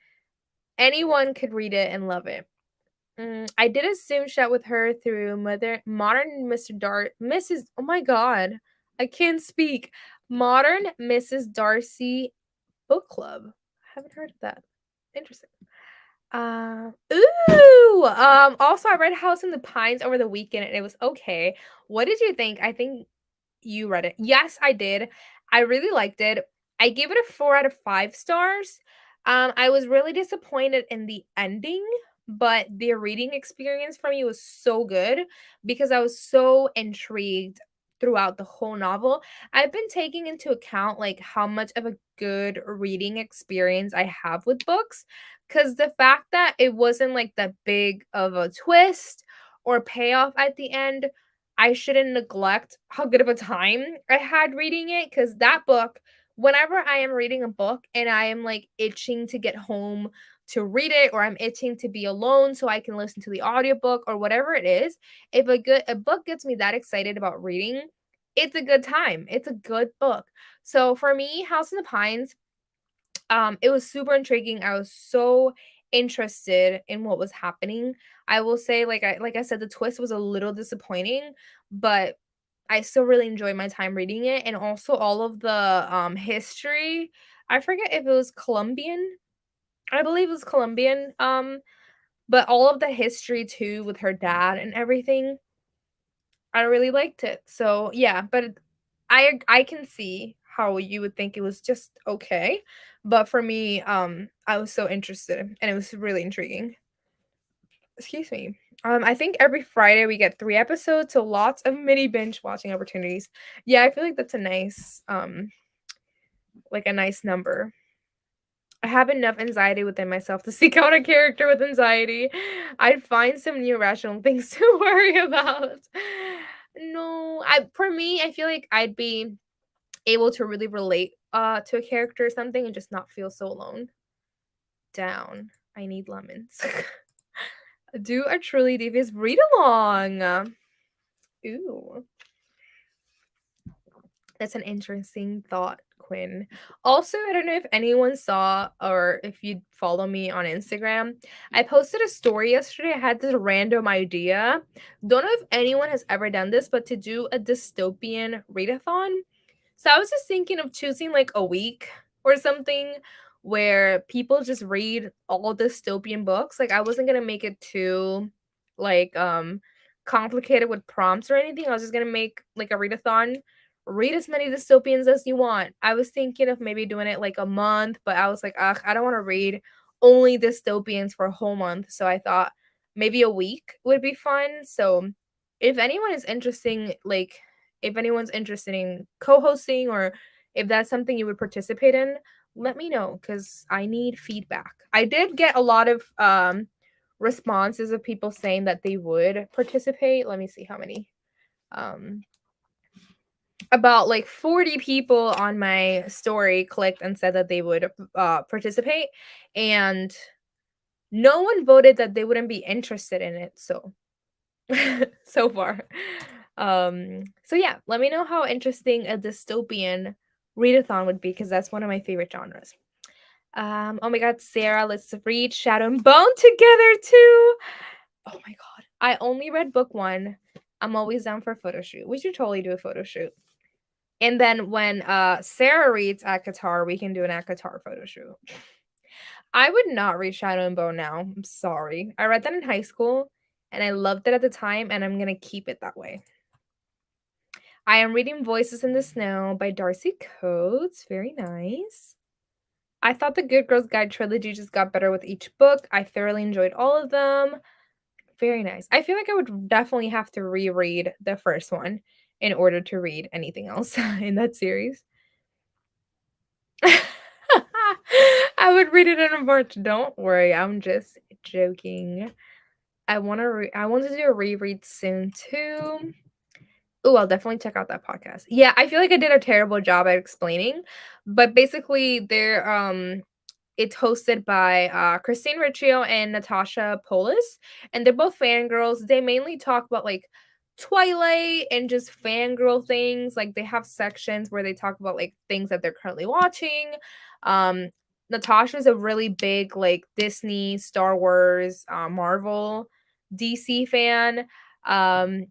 anyone could read it and love it. I did a Zoom chat with her through Modern Mrs. Oh my god, I can't speak. Modern Mrs. Darcy Book Club. I haven't heard of that. Interesting. Also, I read House in the Pines over the weekend, and it was okay. What did you think? I think you read it. Yes, I did. I really liked it. I gave it a 4 out of 5 stars. I was really disappointed in the ending, but the reading experience for me was so good because I was so intrigued throughout the whole novel. I've been taking into account like how much of a good reading experience I have with books, cuz the fact that it wasn't like that big of a twist or payoff at the end, I shouldn't neglect how good of a time I had reading it, because that book, whenever I am reading a book and I am like itching to get home to read it, or I'm itching to be alone so I can listen to the audiobook or whatever it is, if a book gets me that excited about reading, it's a good time. It's a good book. So for me, House in the Pines, it was super intriguing. I was so interested in what was happening. I will say, like I said, the twist was a little disappointing, but I still really enjoyed my time reading it, and also all of the history. I forget if it was Colombian. I believe it was Colombian. But all of the history too with her dad and everything, I really liked it. So yeah, but I can see how you would think it was just okay, but for me, I was so interested and it was really intriguing. Excuse me. I think every Friday we get 3 episodes, so lots of mini binge watching opportunities. Yeah, I feel like that's a nice, like a nice number. I have enough anxiety within myself to seek out a character with anxiety. I'd find some new rational things to worry about. No, I for me, I feel like I'd be able to really relate to a character or something and just not feel so alone. Down. I need lemons. Do a truly devious read along. Ooh. That's an interesting thought, Quinn. Also, I don't know if anyone saw or if you follow me on Instagram. I posted a story yesterday. I had this random idea. Don't know if anyone has ever done this, but to do a dystopian readathon. So I was just thinking of choosing like a week or something where people just read all dystopian books. Like I wasn't gonna make it too like complicated with prompts or anything. I was just gonna make like a readathon. Read as many dystopians as you want. I was thinking of maybe doing it like a month, but I was like, ugh, I don't want to read only dystopians for a whole month. So I thought maybe a week would be fun. So if anyone is interesting, like if anyone's interested in co-hosting or if that's something you would participate in, let me know because I need feedback. I did get a lot of responses of people saying that they would participate. Let me see how many. Um about like 40 people on my story clicked and said that they would participate, and no one voted that they wouldn't be interested in it. So so far. So yeah, let me know how interesting a dystopian readathon would be because that's one of my favorite genres. Oh my god, Sarah, let's read Shadow and Bone together too. Oh my god. I only read book 1. I'm always down for a photo shoot. We should totally do a photo shoot. And then when Sarah reads ACOTAR, we can do an ACOTAR photo shoot. I would not read Shadow and Bone now. I'm sorry. I read that in high school and I loved it at the time, and I'm gonna keep it that way. I am reading Voices in the Snow by Darcy Coates. Very nice. I thought the Good Girls Guide trilogy just got better with each book. I thoroughly enjoyed all of them. Very nice. I feel like I would definitely have to reread the first one in order to read anything else in that series. I would read it in a March. Don't worry, I'm just joking. I want to do a reread soon too. Oh, I'll definitely check out that podcast. Yeah, I feel like I did a terrible job at explaining, but basically it's hosted by Christine Riccio and Natasha Polis, and they're both fangirls. They mainly talk about like Twilight and just fangirl things. Like they have sections where they talk about like things that they're currently watching. Um, Natasha's a really big like Disney, Star Wars, Marvel, DC fan. Um,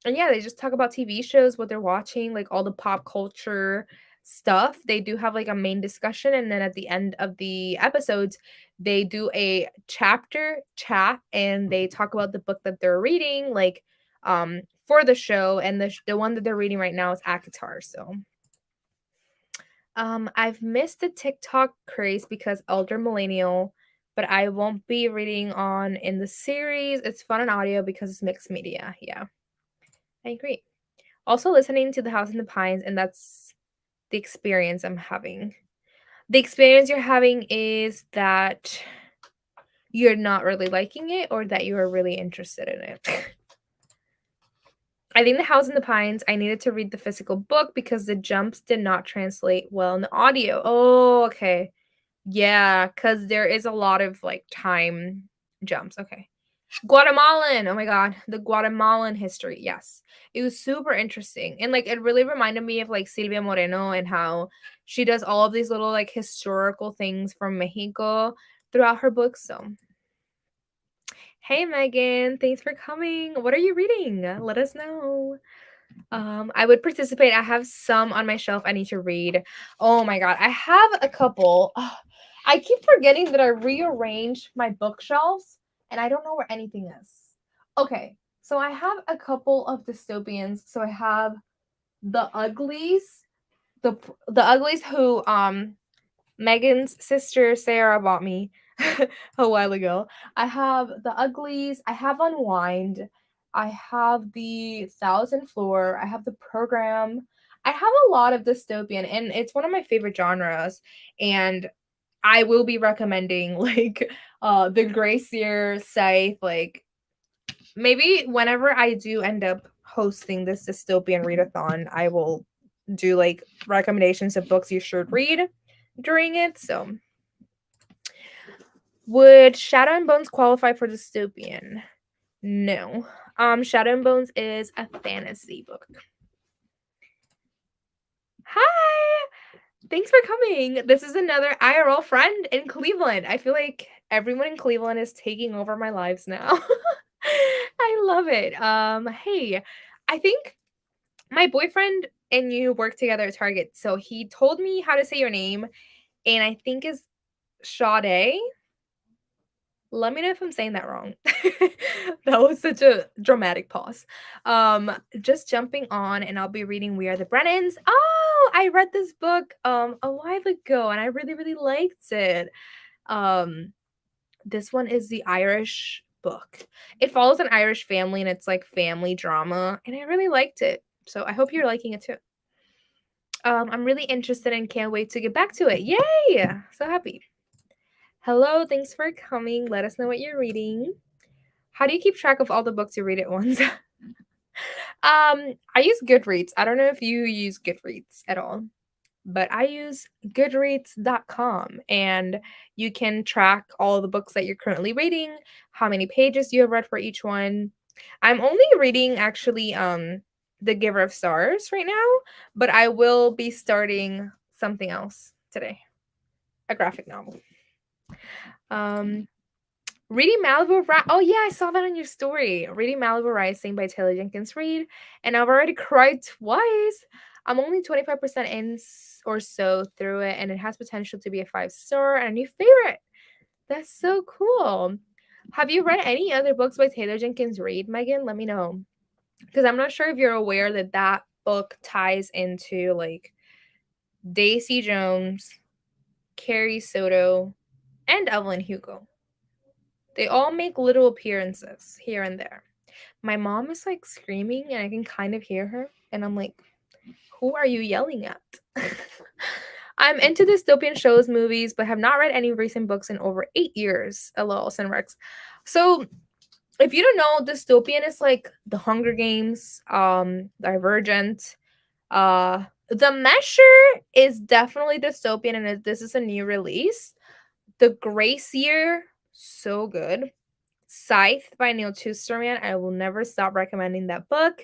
and yeah, they just talk about TV shows, what they're watching, like all the pop culture stuff, they do have like a main discussion, and then at the end of the episodes, they do a chapter chat and they talk about the book that they're reading, like for the show. And the one that they're reading right now is Akatar. So I've missed the TikTok craze because elder millennial, but I won't be reading on in the series. It's fun and audio because it's mixed media. Yeah, I agree. Also listening to The House in the Pines, and that's the experience I'm having. The experience you're having is that you're not really liking it or that you are really interested in it. I think The House in the Pines, I needed to read the physical book because the jumps did not translate well in the audio. Oh, okay. Yeah, because there is a lot of like time jumps. Okay. Guatemalan. Oh my god, the Guatemalan history. Yes. It was super interesting. And like it really reminded me of like Silvia Moreno and how she does all of these little like historical things from Mexico throughout her books. So, hey Megan, thanks for coming. What are you reading? Let us know. I would participate. I have some on my shelf I need to read. Oh my god, I have a couple. Ugh, I keep forgetting that I rearranged my bookshelves and I don't know where anything is. Okay, so I have a couple of dystopians. So I have The Uglies, the Uglies who Megan's sister Sarah bought me a while ago. I have The Uglies, I have Unwind, I have The Thousand Floor, I have The Program. I have a lot of dystopian and it's one of my favorite genres, and I will be recommending like The Gracier Scythe, like maybe whenever I do end up hosting this dystopian readathon, I will do like recommendations of books you should read during it. So, would Shadow and Bones qualify for dystopian? No. Shadow and Bones is a fantasy book. Hi! Thanks for coming. This is another IRL friend in Cleveland. I feel like everyone in Cleveland is taking over my lives now. I love it. Hey, I think my boyfriend and you work together at Target, so he told me how to say your name, and I think is Sade. Let me know if I'm saying that wrong. That was such a dramatic pause. Just jumping on, and I'll be reading We Are the Brennans. Oh, I read this book a while ago and I really, really liked it. Um, this one is the Irish book. It follows an Irish family and it's like family drama, and I really liked it. So I hope you're liking it too. I'm really interested and can't wait to get back to it. Yay! So happy. Hello, thanks for coming. Let us know what you're reading. How do you keep track of all the books you read at once? I use Goodreads. I don't know if you use Goodreads at all, but I use goodreads.com, and you can track all the books that you're currently reading, how many pages you have read for each one. I'm only reading actually The Giver of Stars right now, but I will be starting something else today. A graphic novel. Um Reading Malibu Rising. Oh yeah, I saw that on your story. Reading Malibu Rising by Taylor Jenkins Reid, and I've already cried twice. I'm only 25% in or so through it, and it has potential to be a 5-star and a new favorite. That's so cool. Have you read any other books by Taylor Jenkins Reid, Megan? Let me know, because I'm not sure if you're aware that that book ties into like Daisy Jones, Carrie Soto, and Evelyn Hugo. They all make little appearances here and there. My mom is like screaming and I can kind of hear her. And I'm like, who are you yelling at? I'm into dystopian shows, movies, but have not read any recent books in over 8 years. LOL, Cinemax. So if you don't know, dystopian is like The Hunger Games, Divergent. The Measure is definitely dystopian, and this is a new release. The Gracier, so good. Scythe by Neil Tusterman. I will never stop recommending that book.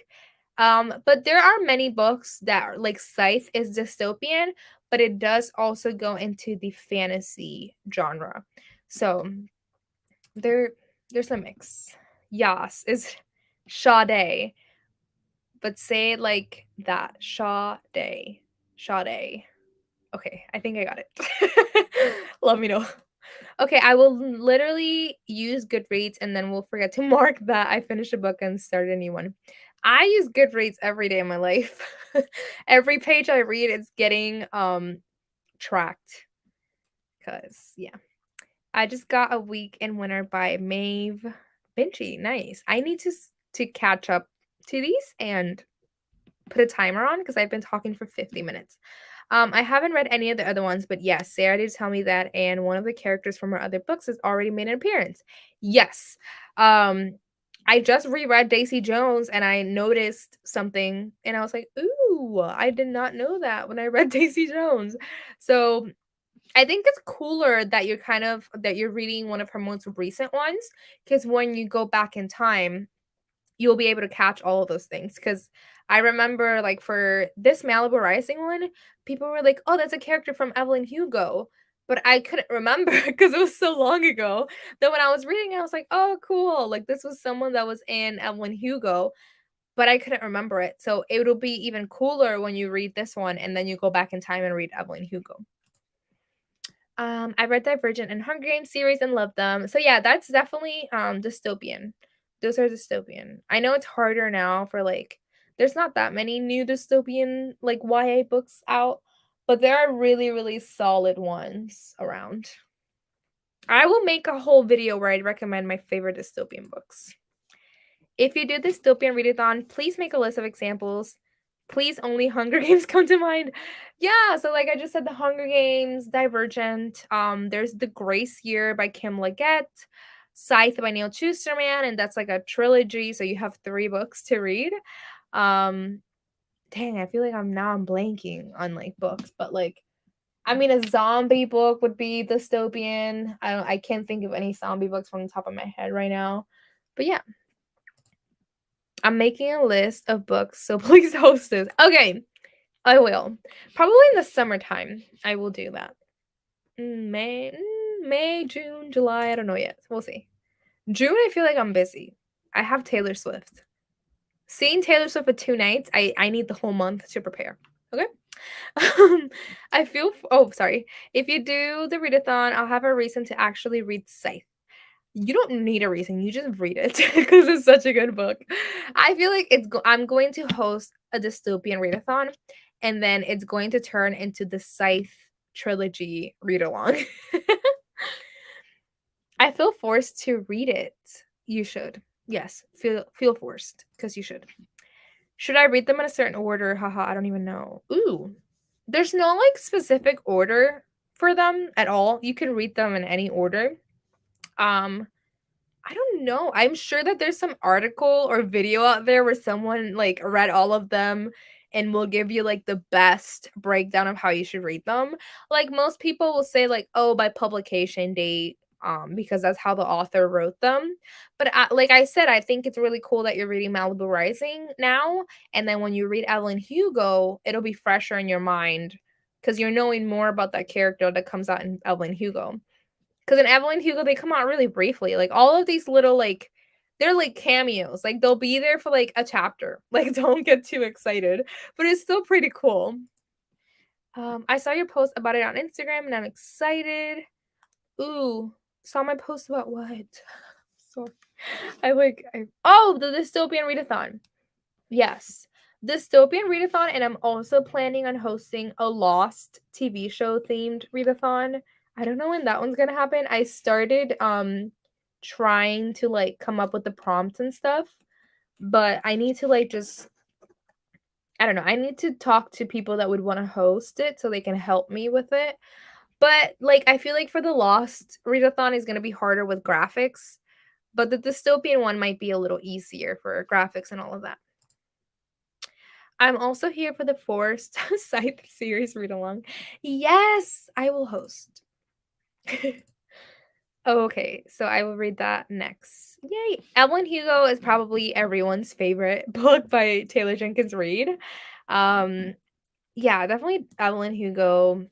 But there are many books that are, like Scythe is dystopian, but it does also go into the fantasy genre. So there there's a mix. Yas is Sade, but say it like that. Sade. Sade. Okay, I think I got it. Let me know. Okay, I will literally use Goodreads and then we'll forget to mark that I finished a book and started a new one. I use Goodreads every day of my life. Every page I read is getting tracked. Cause yeah. I just got A Week in Winter by Maeve Binchy. Nice. I need to catch up to these and put a timer on because I've been talking for 50 minutes. I haven't read any of the other ones, but yes, Sarah did tell me that, and one of the characters from her other books has already made an appearance. Yes. Um, I just reread Daisy Jones and I noticed something and I was like, ooh, I did not know that when I read Daisy Jones. So I think it's cooler that you're reading one of her most recent ones because when you go back in time, you'll be able to catch all of those things. Because I remember, like, for this Malibu Rising one, people were like, "Oh, that's a character from Evelyn Hugo," but I couldn't remember because it was so long ago that when I was reading it, I was like, "Oh, cool, like, this was someone that was in Evelyn Hugo," but I couldn't remember it, so it'll be even cooler when you read this one and then you go back in time and read Evelyn Hugo. I read Divergent and Hunger Games series and loved them. So yeah, that's definitely dystopian. Those are dystopian. I know it's harder now for like there's not that many new dystopian like YA books out, but there are really really solid ones around. I will make a whole video where I'd recommend my favorite dystopian books. If you do dystopian readathon, please make a list of examples. Please only Hunger Games come to mind. Yeah, so like I just said, the Hunger Games, Divergent. There's The Grace Year by Kim Leggett, Scythe by Neil Schusterman, and that's like a trilogy, so you have 3 books to read. Um, Dang, I feel like I'm blanking on like books, but like I mean, a zombie book would be dystopian. I can't think of any zombie books from the top of my head right now, but yeah. I'm making a list of books, so please host this. Okay, I will. Probably in the summertime, I will do that. May, June, July, I don't know yet. We'll see. June, I feel like I'm busy. I have Taylor Swift. Seeing Taylor Swift for 2 nights, I need the whole month to prepare. Okay? I feel oh, sorry. If you do the readathon, I'll have a reason to actually read Scythe. You don't need a reason, you just read it because it's such a good book. I feel like I'm going to host a dystopian readathon, and then it's going to turn into the Scythe trilogy read along. I feel forced to read it. You should. Yes, feel forced because you should. Should I read them in a certain order? Haha, I don't even know. Ooh. There's no like specific order for them at all. You can read them in any order. Um I don't know. I'm sure that there's some article or video out there where someone like read all of them and will give you like the best breakdown of how you should read them. Like most people will say like, "Oh, by publication date," because that's how the author wrote them. But like I said, I think it's really cool that you're reading Malibu Rising now, and then when you read Evelyn Hugo, it'll be fresher in your mind because you're knowing more about that character that comes out in Evelyn Hugo. Because in Evelyn Hugo, they come out really briefly. Like all of these little like they're like cameos. Like they'll be there for like a chapter. Like don't get too excited, but it's still pretty cool. I saw your post about it on Instagram and I'm excited. Ooh, saw my post about what? So oh, the dystopian readathon. Yes. Dystopian readathon, and I'm also planning on hosting a Lost TV show themed readathon. I don't know when that one's gonna happen. I started trying to like come up with the prompts and stuff, but I need to like just I don't know. I need to talk to people that would want to host it so they can help me with it. But like I feel like for the Lost readathon is gonna be harder with graphics, but the dystopian one might be a little easier for graphics and all of that. I'm also here for the Forced Scythe series read along. Yes, I will host. Okay, so I will read that next. Yay! Evelyn Hugo is probably everyone's favorite book by Taylor Jenkins Reid. Um, yeah, definitely Evelyn Hugo.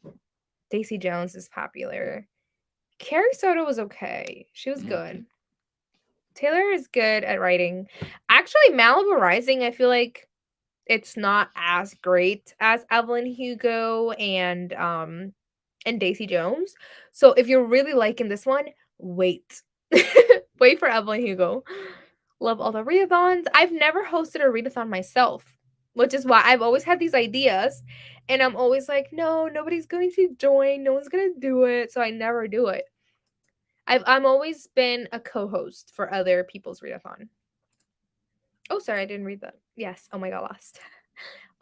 Daisy Jones is popular. Carrie Soto was okay. She was good. Taylor is good at writing. Actually, Malibu Rising, I feel like it's not as great as Evelyn Hugo and Daisy Jones. So if you're really liking this one, wait. Wait for Evelyn Hugo. Love all the readathons. I've never hosted a readathon myself, which is why I've always had these ideas. And I'm always like, no, nobody's going to join. No one's going to do it. So I never do it. I'm always been a co-host for other people's readathon. Oh, sorry, I didn't read that. Yes. Oh my god, lost.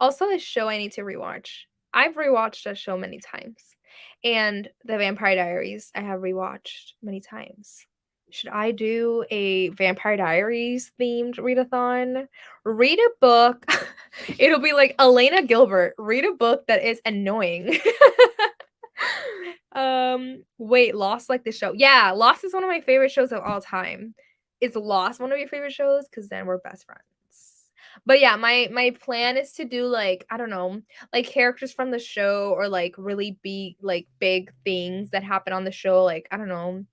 Also, a show I need to rewatch. I've rewatched that show many times. And The Vampire Diaries, I have rewatched many times. Should I do a Vampire Diaries themed readathon? Read a book. It'll be like Elena Gilbert. Read a book that is annoying. Wait, Lost like the show. Yeah, Lost is one of my favorite shows of all time. Is Lost one of your favorite shows? Because then we're best friends. But yeah, my plan is to do like, I don't know, like characters from the show or like really big things that happen on the show. Like, I don't know,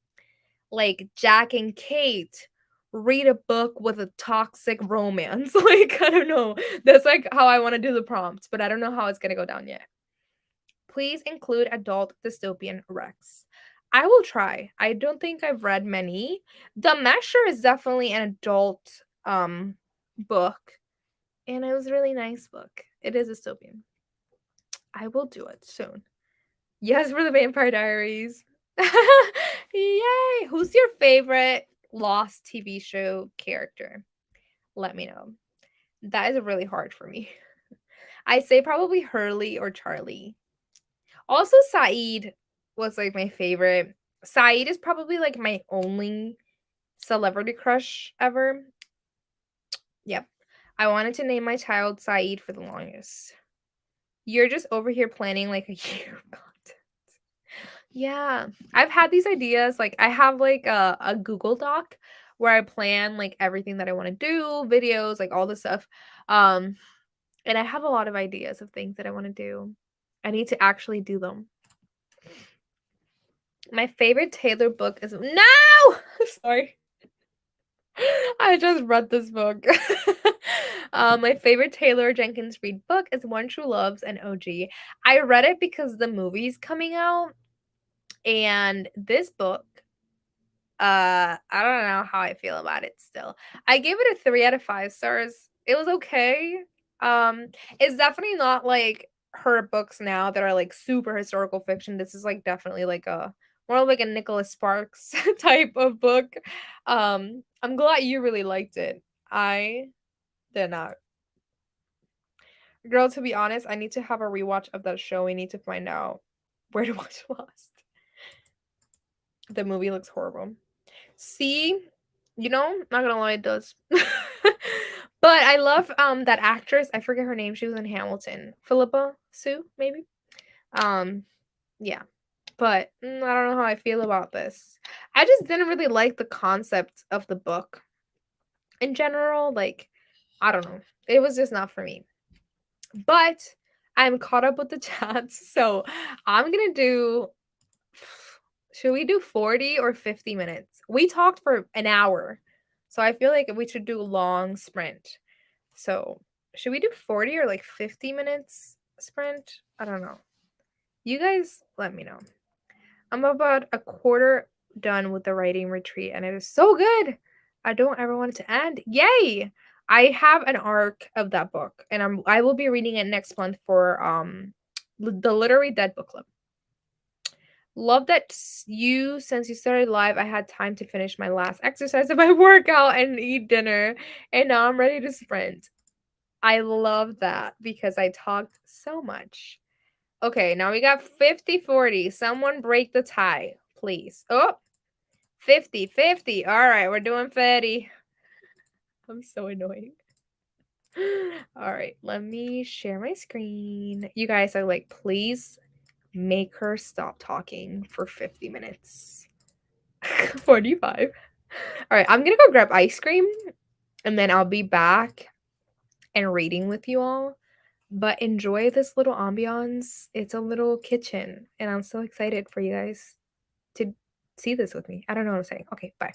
like Jack and Kate read a book with a toxic romance. Like, I don't know. That's like how I want to do the prompt, but I don't know how it's gonna go down yet. Please include adult dystopian Rex. I will try. I don't think I've read many. The Mesher is definitely an adult book, and it was a really nice book. It is dystopian. I will do it soon. Yes, for the Vampire Diaries. Yay! Who's your favorite Lost TV show character? Let me know. That is really hard for me. I say probably Hurley or Charlie. Also, Saeed was like my favorite. Saeed is probably like my only celebrity crush ever. Yep. I wanted to name my child Saeed for the longest. You're just over here planning like a year of content. Yeah. I've had these ideas. Like I have like a Google Doc where I plan like everything that I want to do, videos, like all this stuff. Um and I have a lot of ideas of things that I want to do. I need to actually do them. My favorite Taylor book is no! Sorry. I just read this book. My favorite Taylor Jenkins Reid book is One True Love's an OG. I read it because the movie's coming out, and this book, I don't know how I feel about it still. I gave it a 3 out of 5 stars. It was okay. It's definitely not like her books now that are like super historical fiction. This is like definitely like a more like a Nicholas Sparks type of book. I'm glad you really liked it. I did not. Girl, to be honest, I need to have a rewatch of that show. We need to find out where to watch Lost. The movie looks horrible. See, not gonna lie, it does. But I love that actress. I forget her name. She was in Hamilton. Philippa Sue, maybe. Yeah. But I don't know how I feel about this. I just didn't really like the concept of the book in general. Like, I don't know. It was just not for me. But I'm caught up with the chats, so I'm gonna do. Should we do 40 or 50 minutes? We talked for an hour, so I feel like we should do a long sprint. So, should we do 40 or like 50 minutes sprint? I don't know. You guys let me know. I'm about a quarter done with the writing retreat, and it is so good. I don't ever want it to end. Yay! I have an arc of that book, and I will be reading it next month for the Literary Dead Book Club. Love that since you started live, I had time to finish my last exercise of my workout and eat dinner, and now I'm ready to sprint. I love that because I talked so much. Okay, now we got 50-40. Someone break the tie, please. Oh, 50-50. All right, we're doing 50. I'm so annoying. All right, let me share my screen. You guys are like, please make her stop talking for 50 minutes. 45. All right, I'm gonna go grab ice cream and then I'll be back and reading with you all. But enjoy this little ambiance. It's a little kitchen, and I'm so excited for you guys to see this with me. I don't know what I'm saying. Okay, bye.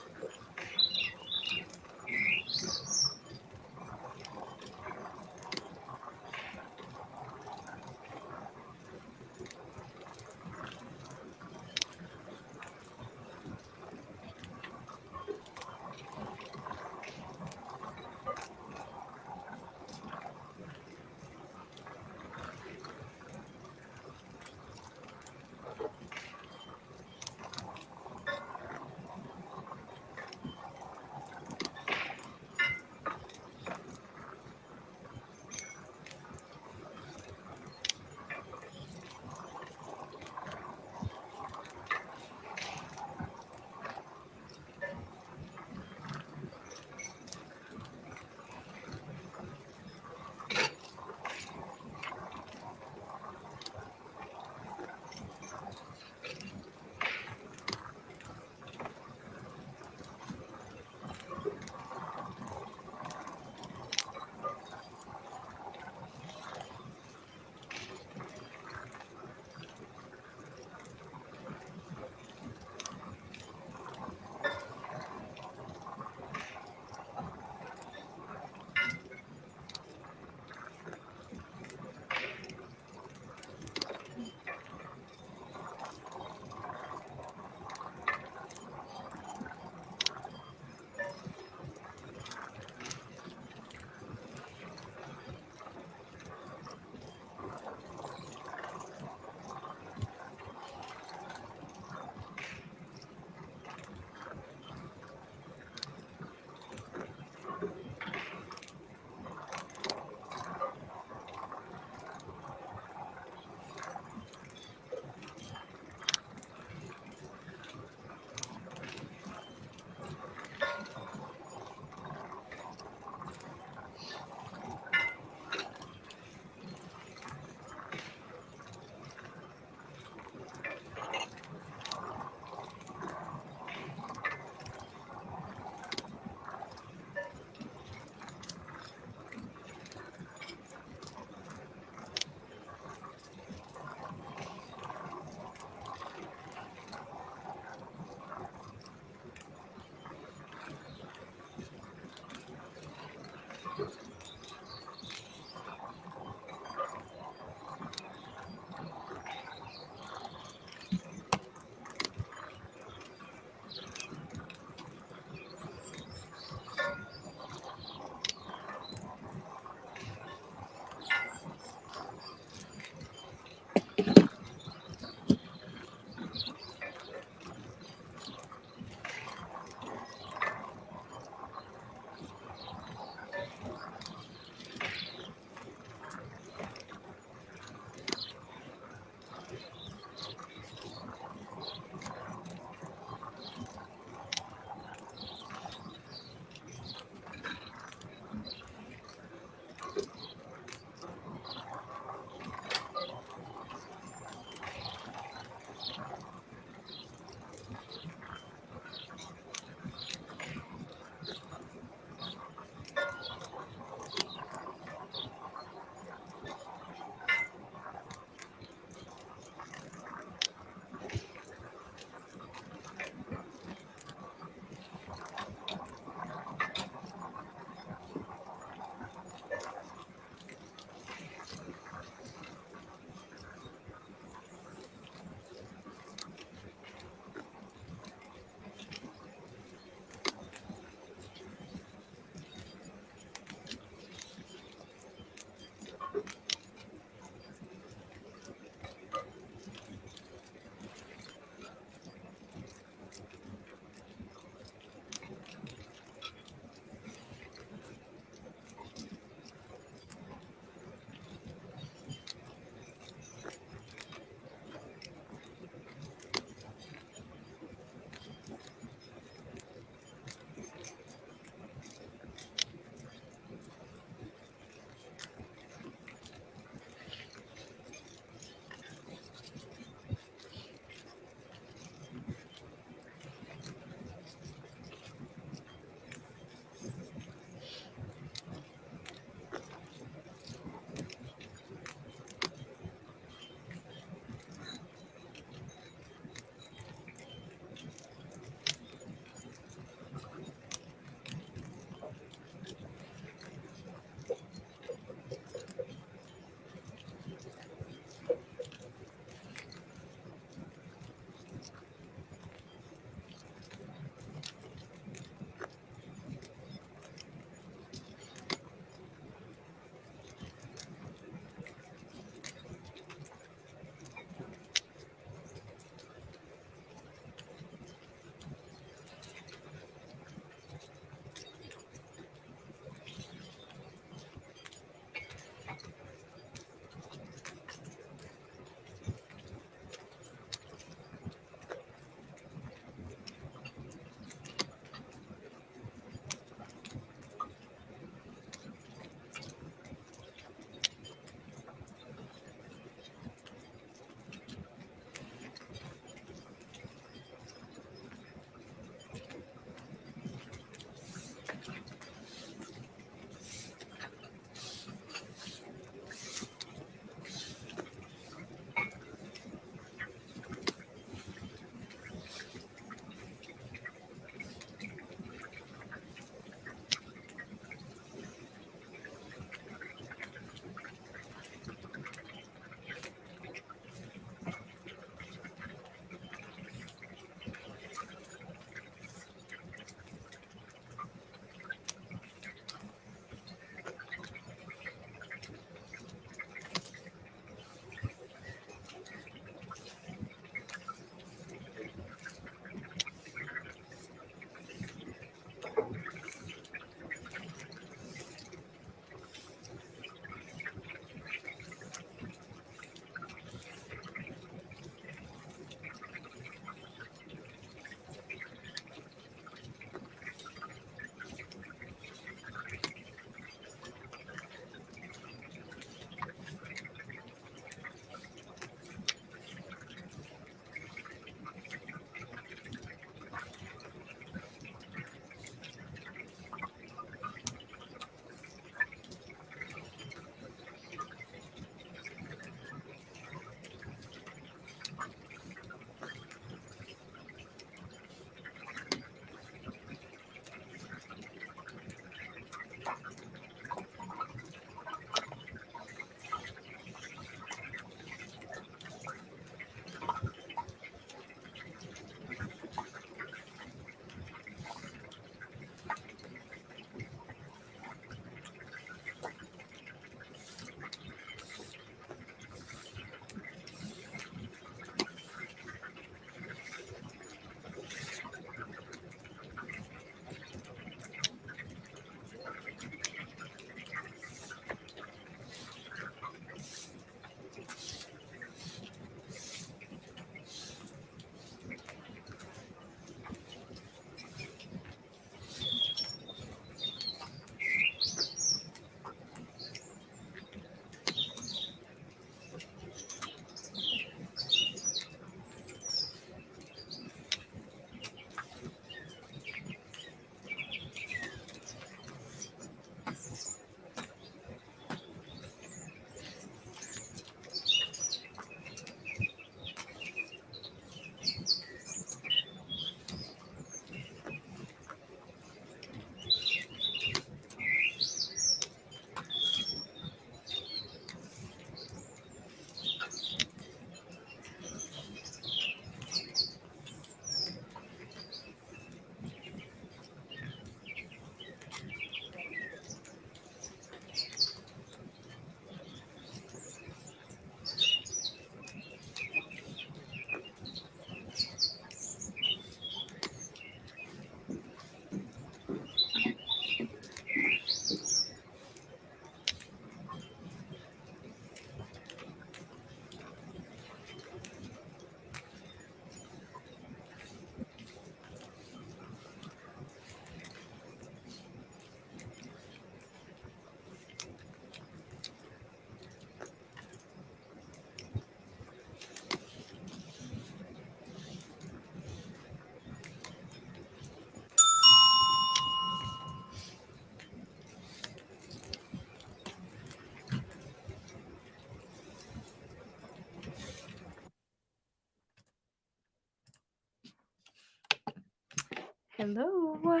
Hello.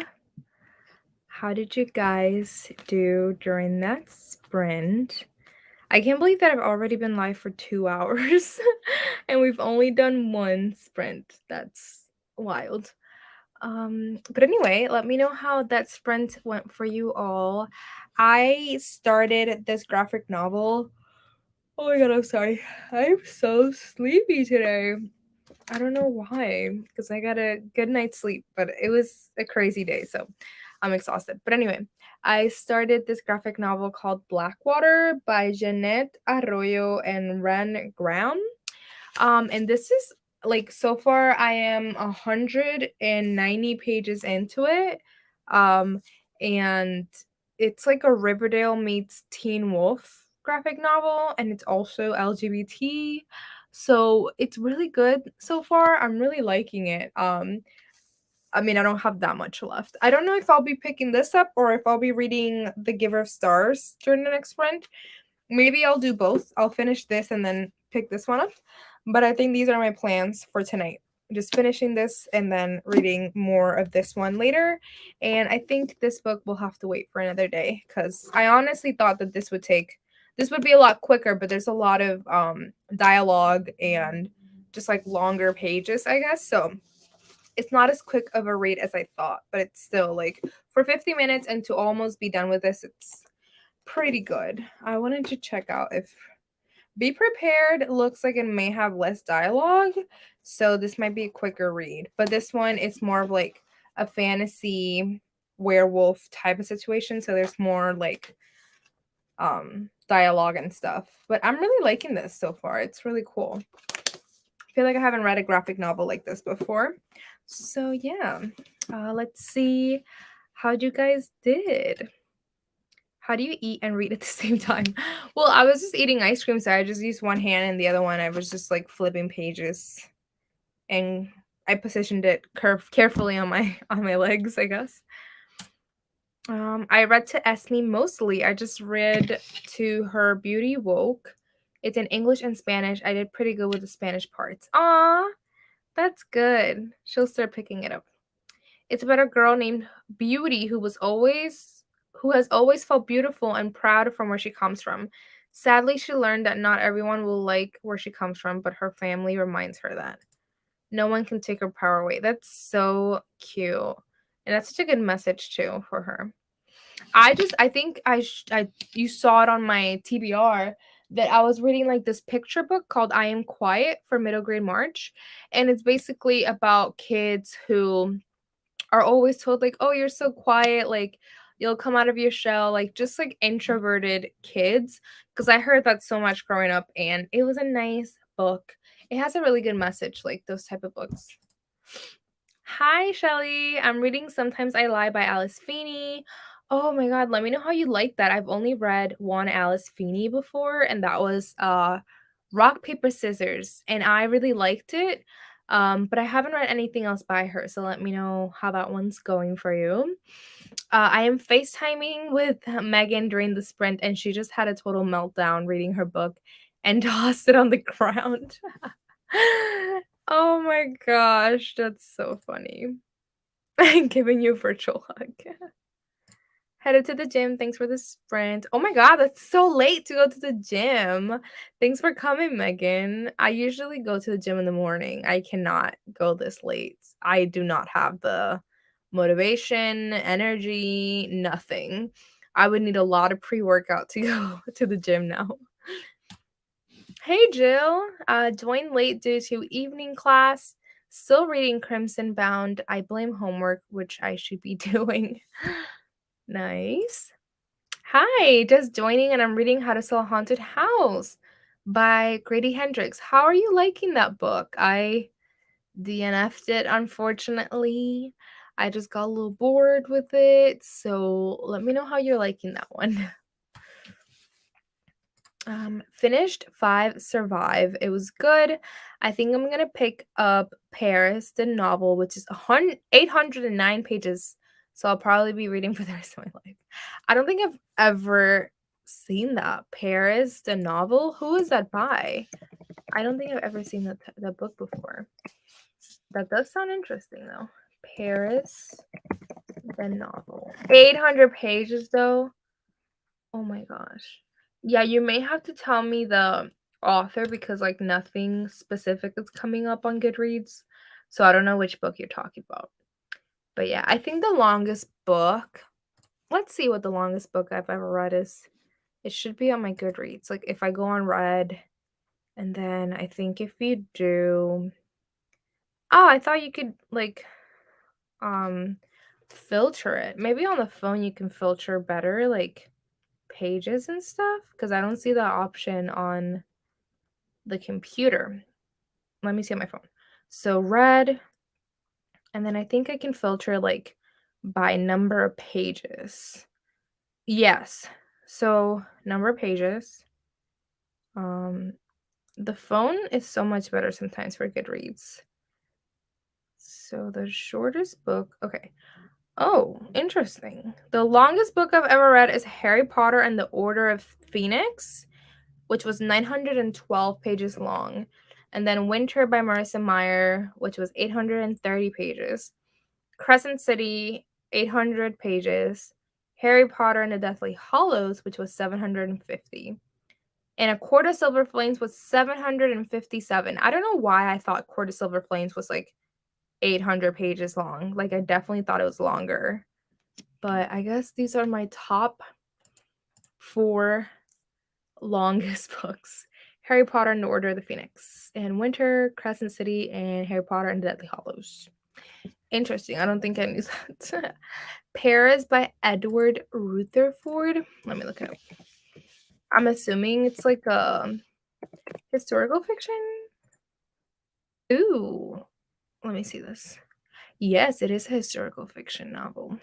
How did you guys do during that sprint? I can't believe that I've already been live for 2 hours and we've only done one sprint. That's wild. But anyway, let me know how that sprint went for you all. I started this graphic novel. Oh my god, I'm sorry. I'm so sleepy today. I don't know why, because I got a good night's sleep, but it was a crazy day, so I'm exhausted. But anyway, I started this graphic novel called Blackwater by Jeanette Arroyo and Ren Graham. And this is like so far I am 190 pages into it. Um, and it's like a Riverdale meets Teen Wolf graphic novel, and it's also LGBT. So it's really good so far. I'm really liking it. I mean, I don't have that much left. I don't know if I'll be picking this up or if I'll be reading The Giver of Stars during the next sprint. Maybe I'll do both. I'll finish this and then pick this one up. But I think these are my plans for tonight. Just finishing this and then reading more of this one later. And I think this book will have to wait for another day because I honestly thought that this would be a lot quicker, but there's a lot of dialogue and just like longer pages, I guess. So it's not as quick of a read as I thought, but it's still like for 50 minutes and to almost be done with this, it's pretty good. I wanted to check out if Be Prepared looks like it may have less dialogue, so this might be a quicker read. But this one is more of like a fantasy werewolf type of situation, so there's more like dialogue and stuff. But I'm really liking this so far. It's really cool. I feel like I haven't read a graphic novel like this before. So yeah, let's see how you guys did. How do you eat and read at the same time? Well, I was just eating ice cream, so I just used one hand and the other one I was just like flipping pages, and I positioned it carefully on my legs, I guess. I read to Esme mostly. I just read to her Beauty Woke. It's in English and Spanish. I did pretty good with the Spanish parts. Aw, that's good. She'll start picking it up. It's about a girl named Beauty who has always felt beautiful and proud from where she comes from. Sadly, she learned that not everyone will like where she comes from, but her family reminds her that. No one can take her power away. That's so cute. And that's such a good message too for her. I think you saw it on my TBR that I was reading like this picture book called I Am Quiet for middle grade March, and it's basically about kids who are always told like, "Oh, you're so quiet, like you'll come out of your shell," like just like introverted kids. Because I heard that so much growing up, and it was a nice book. It has a really good message, like those type of books. Hi, Shelly. I'm reading Sometimes I Lie by Alice Feeney. Oh my god, let me know how you like that. I've only read one Alice Feeney before, and that was Rock Paper Scissors, and I really liked it. But I haven't read anything else by her, so let me know how that one's going for you. I am FaceTiming with Megan during the sprint, and she just had a total meltdown reading her book and tossed it on the ground. Oh my gosh, that's so funny. I'm giving you a virtual hug. Headed to the gym. Thanks for the sprint. Oh my god, that's so late to go to the gym. Thanks for coming, Megan. I usually go to the gym in the morning. I cannot go this late. I do not have the motivation, energy, nothing. I would need a lot of pre-workout to go to the gym now. Hey Jill, joined late due to evening class. Still reading Crimson Bound. I blame homework, which I should be doing. Nice. Hi, just joining and I'm reading How to Sell a Haunted House by Grady Hendrix. How are you liking that book? I DNF'd it, unfortunately. I just got a little bored with it, so let me know how you're liking that one. Finished 5 Survive. It was good. I think I'm gonna pick up Paris, the novel, which is 809 pages. So I'll probably be reading for the rest of my life. I don't think I've ever seen that. Paris, the novel. Who is that by? I don't think I've ever seen that book before. That does sound interesting though. Paris, the novel. 800 pages, though. Oh my gosh. Yeah, you may have to tell me the author because, like, nothing specific is coming up on Goodreads. So I don't know which book you're talking about. But yeah, I think the longest book, let's see what the longest book I've ever read is. It should be on my Goodreads. Like, if I go on Read, and then I think if you do, oh, I thought you could, like, um, filter it. Maybe on the phone you can filter better, like, pages and stuff, because I don't see that option on the computer. Let me see on my phone. So Read, and then I think I can filter, like, by number of pages. Yes. So, number of pages. Um, the phone is so much better sometimes for Goodreads. So the shortest book, okay. Oh, interesting. The longest book I've ever read is Harry Potter and the Order of Phoenix, which was 912 pages long. And then Winter by Marissa Meyer, which was 830 pages. Crescent City, 800 pages. Harry Potter and the Deathly Hallows, which was 750. And A Court of Silver Flames was 757. I don't know why I thought Court of Silver Flames was like 800 pages long. Like, I definitely thought it was longer. But I guess these are my top 4 longest books. Harry Potter and the Order of the Phoenix, and Winter, Crescent City, and Harry Potter and the Deathly Hallows. Interesting. I don't think I knew that. Paris by Edward Rutherford. Let me look it up. I'm assuming it's like a historical fiction. Ooh. Let me see this. Yes, it is a historical fiction novel.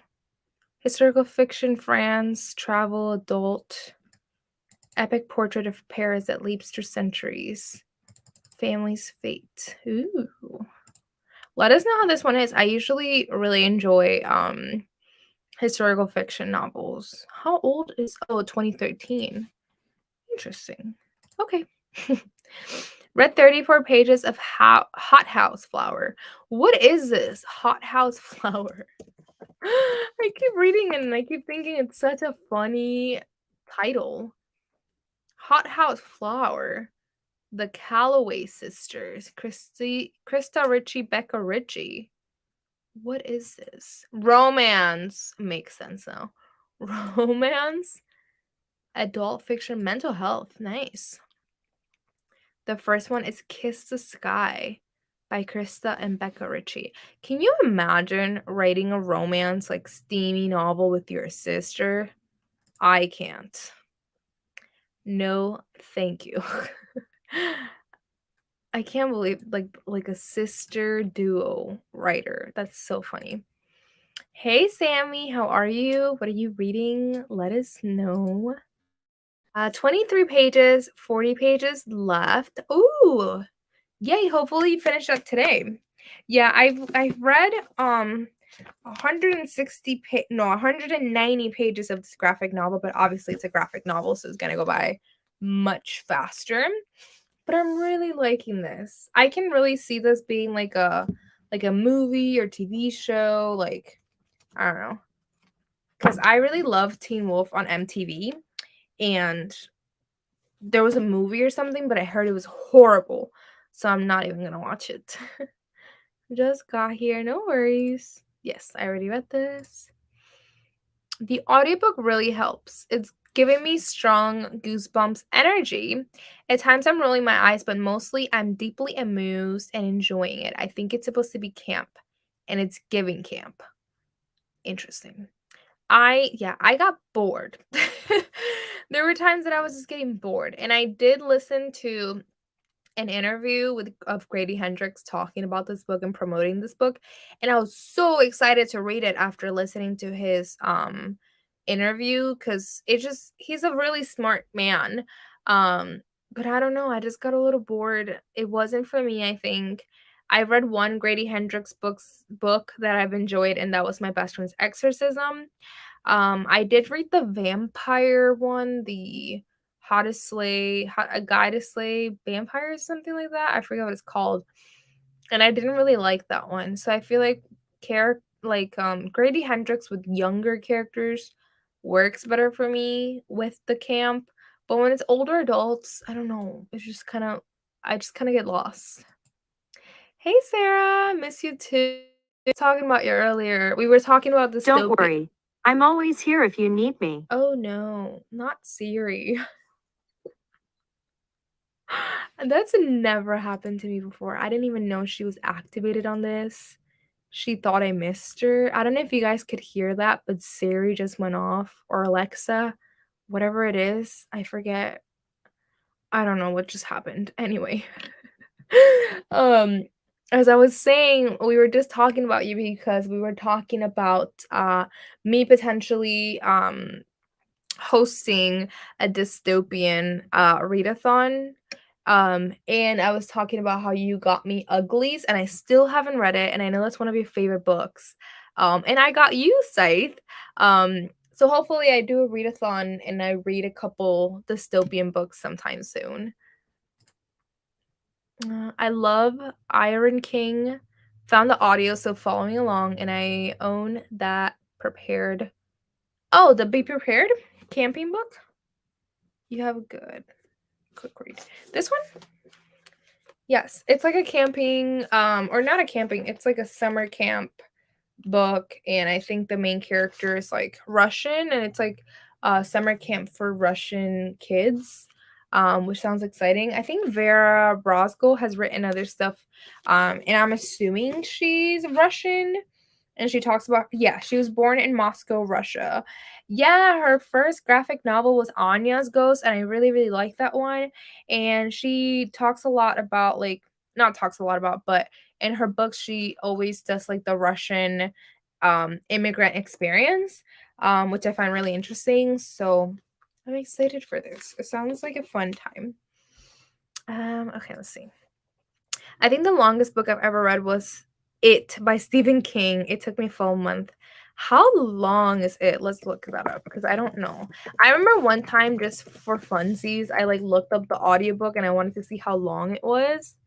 Historical fiction, France, travel, adult, epic portrait of Paris that leaps through centuries, family's fate. Ooh. Let us know how this one is. I usually really enjoy historical fiction novels. How old is 2013. Interesting. Okay. Read 34 pages of Hot House Flower. What is this? Hot House Flower. I keep reading it and I keep thinking it's such a funny title. Hot House Flower. The Calloway Sisters. Krista Ritchie, Becca Ritchie. What is this? Romance. Makes sense now. Romance. Adult fiction. Mental health. Nice. The first one is Kiss the Sky by Krista and Becca Ritchie. Can you imagine writing a romance, like, steamy novel with your sister? I can't. No, thank you. I can't believe, like a sister duo writer. That's so funny. Hey, Sammy, how are you? What are you reading? Let us know. 23 pages, 40 pages left. Ooh, yay! Hopefully, you finish up today. Yeah, I've read 190 pages of this graphic novel, but obviously it's a graphic novel, so it's gonna go by much faster. But I'm really liking this. I can really see this being like a movie or TV show, like, I don't know. Because I really love Teen Wolf on MTV, and there was a movie or something, but I heard it was horrible, so I'm not even gonna watch it. Just got here, no worries. Yes, I already read this. The audiobook really helps. It's giving me strong goosebumps energy. At times I'm rolling my eyes, but mostly I'm deeply amused and enjoying it. I think it's supposed to be camp, and it's giving camp. Interesting. I got bored. There were times that I was just getting bored, and I did listen to an interview of Grady Hendrix talking about this book and promoting this book, and I was so excited to read it after listening to his interview, because he's a really smart man. But I don't know, I just got a little bored. It wasn't for me, I think. I read one Grady Hendrix book that I've enjoyed, and that was My Best Friend's Exorcism. I did read the vampire one, the a guide to slay vampires, something like that. I forget what it's called. And I didn't really like that one. So I feel like Grady Hendrix with younger characters works better for me with the camp. But when it's older adults, I don't know. It's just kind of I just kind of get lost. Hey Sarah, miss you too. Talking about you earlier. We were talking about Don't dystopia. worry. I'm always here if you need me. Oh no, not Siri. That's never happened to me before. I didn't even know she was activated on this. She thought I missed her. I don't know if you guys could hear that, but Siri just went off, or Alexa, whatever it is. I forget. I don't know what just happened. Anyway, um, as I was saying, we were just talking about you because we were talking about me potentially hosting a dystopian readathon. And I was talking about how you got me Uglies, and I still haven't read it, and I know that's one of your favorite books. And I got you Scythe. So hopefully I do a readathon and I read a couple dystopian books sometime soon. I love Iron King. Found the audio, so following along, and I own that prepared. Oh, the Be Prepared camping book. You have a good quick read. This one? Yes, it's like a camping, or not a camping, it's like a summer camp book, and I think the main character is like Russian, and it's like a summer camp for Russian kids, which sounds exciting. I think Vera Brosgol has written other stuff, and I'm assuming she's Russian. And she talks about, yeah, she was born in Moscow, Russia. Yeah, her first graphic novel was Anya's Ghost, and I really, really like that one. And she talks a lot about, like, not talks a lot about, but in her books, she always does like the Russian immigrant experience, which I find really interesting. So I'm excited for this. It sounds like a fun time. Okay, let's see. I think the longest book I've ever read was It by Stephen King. It took me a full month. How long is it? Let's look that up because I don't know. I remember one time just for funsies, I like looked up the audiobook and I wanted to see how long it was.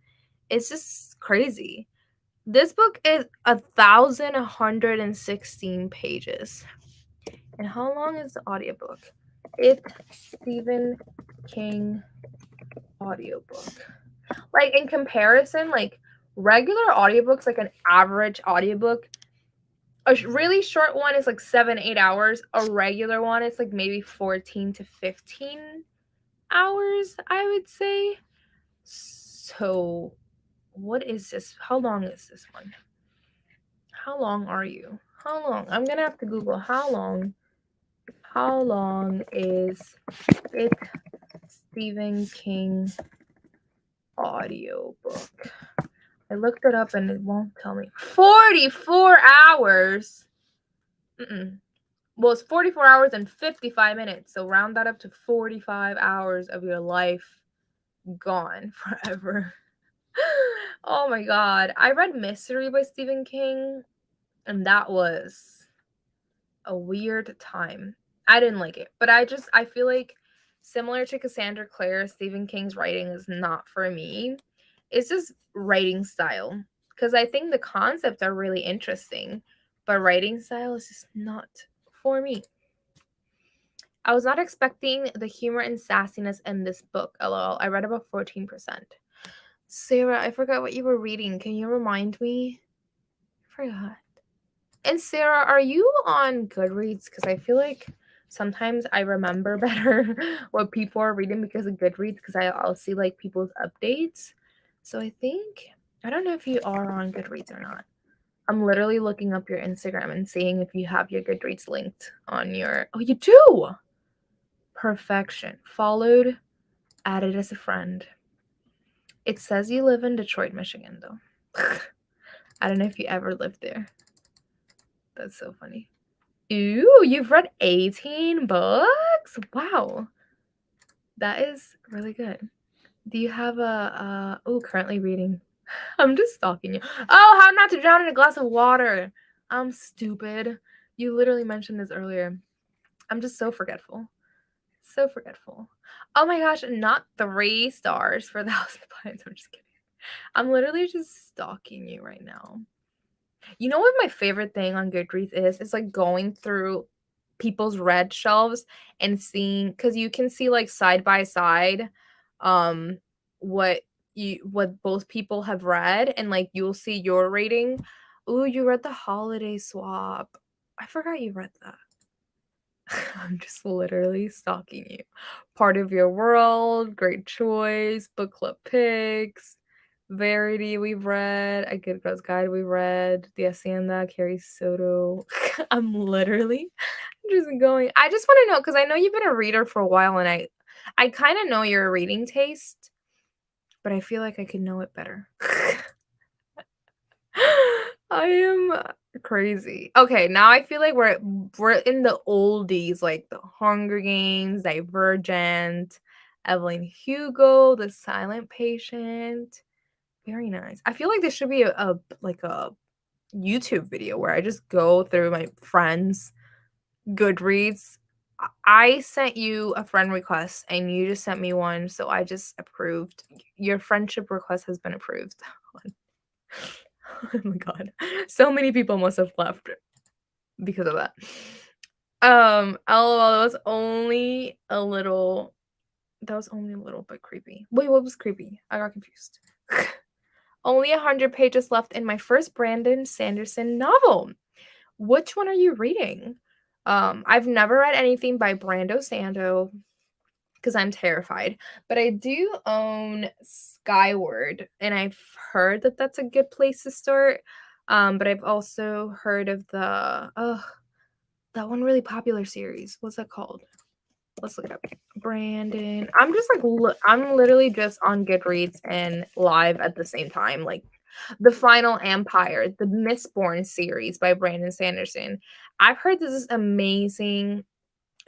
It's just crazy. This book is 1,116 pages. And how long is the audiobook? It Stephen King audiobook. Like in comparison, like regular audiobooks, like an average audiobook, a really short one is like 7-8 hours. A regular one is like maybe 14 to 15 hours, I would say. So what is this? How long is this one? How long are you? How long? I'm gonna have to Google how long. How long is it Stephen King audiobook? I looked it up and it won't tell me. 44 hours. Well, it's 44 hours and 55 minutes. So round that up to 45 hours of your life gone forever. Oh my god. I read Mystery by Stephen King, and that was a weird time. I didn't like it, but I feel like similar to Cassandra Clare, Stephen King's writing is not for me. It's just writing style, because I think the concepts are really interesting, but writing style is just not for me. I was not expecting the humor and sassiness in this book. LOL. I read about 14%. Sarah, I forgot what you were reading. Can you remind me? I forgot. And Sarah, are you on Goodreads? Because I feel like sometimes I remember better what people are reading because of Goodreads, because I'll see like people's updates. So I don't know if you are on Goodreads or not. I'm literally looking up your Instagram and seeing if you have your Goodreads linked on your. Oh, you do! Perfection. Followed, added as a friend. It says you live in Detroit, Michigan, though. I don't know if you ever lived there. That's so funny. Ooh, you've read 18 books? Wow. That is really good. Do you have currently reading. I'm just stalking you. Oh, How Not to Drown in a Glass of Water. I'm stupid. You literally mentioned this earlier. I'm just so forgetful. So forgetful. Oh my gosh, not 3 stars for the House of Pines. I'm just kidding. I'm literally just stalking you right now. You know what my favorite thing on Goodreads is? It's, like, going through people's read shelves and seeing, because you can see, like, side by side, um, what what both people have read, and, like, you'll see your rating. Ooh, you read The Holiday Swap. I forgot you read that. I'm just literally stalking you. Part of Your World, great choice, book club picks, Verity we've read, A Good Girl's Guide we read, The Hacienda, Carrie Soto. I'm literally just going, I just wanna know, because I know you've been a reader for a while, and I kinda know your reading taste, but I feel like I could know it better. I am crazy. Okay, now I feel like we're in the oldies, like The Hunger Games, Divergent, Evelyn Hugo, The Silent Patient. Very nice. I feel like this should be a YouTube video where I just go through my friends' Goodreads. I sent you a friend request and you just sent me one, so I just approved. Your friendship request has been approved. Oh my god. So many people must have left because of that. LOL, that was only a little bit creepy. Wait, what was creepy? I got confused. Only 100 pages left in my first Brandon Sanderson novel. Which one are you reading? I've never read anything by Brando Sando because I'm terrified, but I do own Skyward, and I've heard that that's a good place to start. But I've also heard of that one really popular series. What's that called? Let's look it up. Brandon. I'm just like I'm literally just on Goodreads and live at the same time. Like The Final Empire, the Mistborn series by Brandon Sanderson. I've heard this is amazing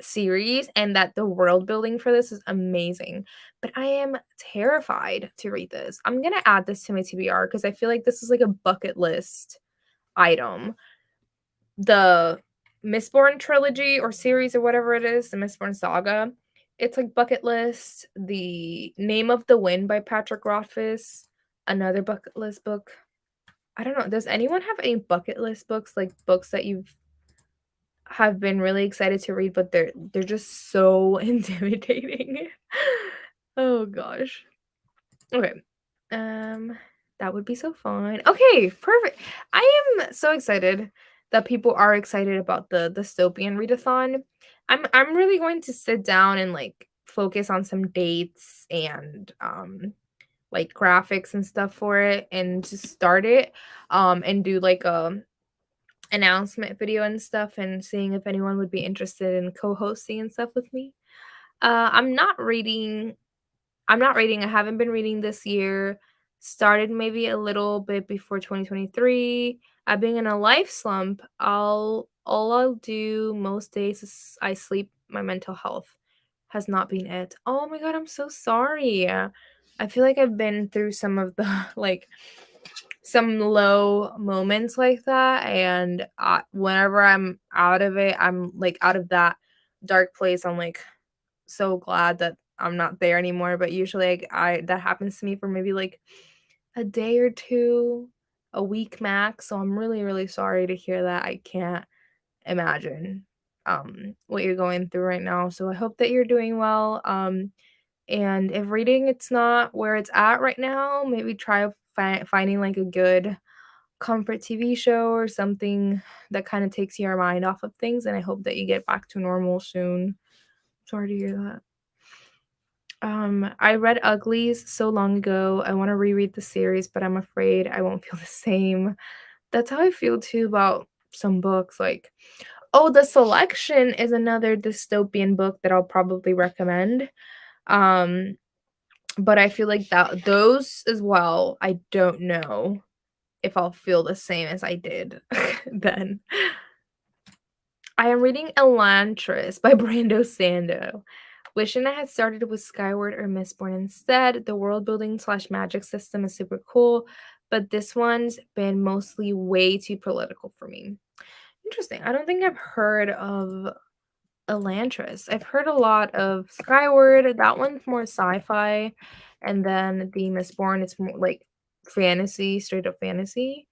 series and that the world building for this is amazing. But I am terrified to read this. I'm gonna add this to my TBR because I feel like this is like a bucket list item. The Mistborn trilogy or series or whatever it is, the Mistborn saga. It's like bucket list. The Name of the Wind by Patrick Rothfuss, another bucket list book. I don't know. Does anyone have any bucket list books, like books that you've have been really excited to read, but they're just so intimidating? Oh gosh. Okay. Um, that would be so fun. Okay, perfect. I am so excited that people are excited about the dystopian readathon. I'm really going to sit down and like focus on some dates and like graphics and stuff for it and just start it and do like a announcement video and stuff and seeing if anyone would be interested in co-hosting and stuff with me. I'm not reading. I haven't been reading this year. Started maybe a little bit before 2023. I've been in a life slump. All I'll do most days is I sleep. My mental health has not been it. Oh my god, I'm so sorry. I feel like I've been through some of the like some low moments like that, and whenever I'm out of it, I'm like out of that dark place. I'm like so glad that I'm not there anymore, but usually I that happens to me for maybe, like, a day or 2, a week max, so I'm really, really sorry to hear that. I can't imagine, what you're going through right now, so I hope that you're doing well, and if reading it's not where it's at right now, maybe try finding, like, a good comfort TV show or something that kinda takes your mind off of things, and I hope that you get back to normal soon. Sorry to hear that. I read Uglies so long ago. I want to reread the series, but I'm afraid I won't feel the same. That's how I feel too about some books. Like, oh, The Selection is another dystopian book that I'll probably recommend. Um, but I feel like that those as well, I don't know if I'll feel the same as I did then. I am reading Elantris by Brando Sando. Wishing I had started with Skyward or Mistborn instead. The world building slash magic system is super cool, but this one's been mostly way too political for me. Interesting. I don't think I've heard of Elantris. I've heard a lot of Skyward. That one's more sci-fi, and then the Mistborn is more like fantasy, straight up fantasy.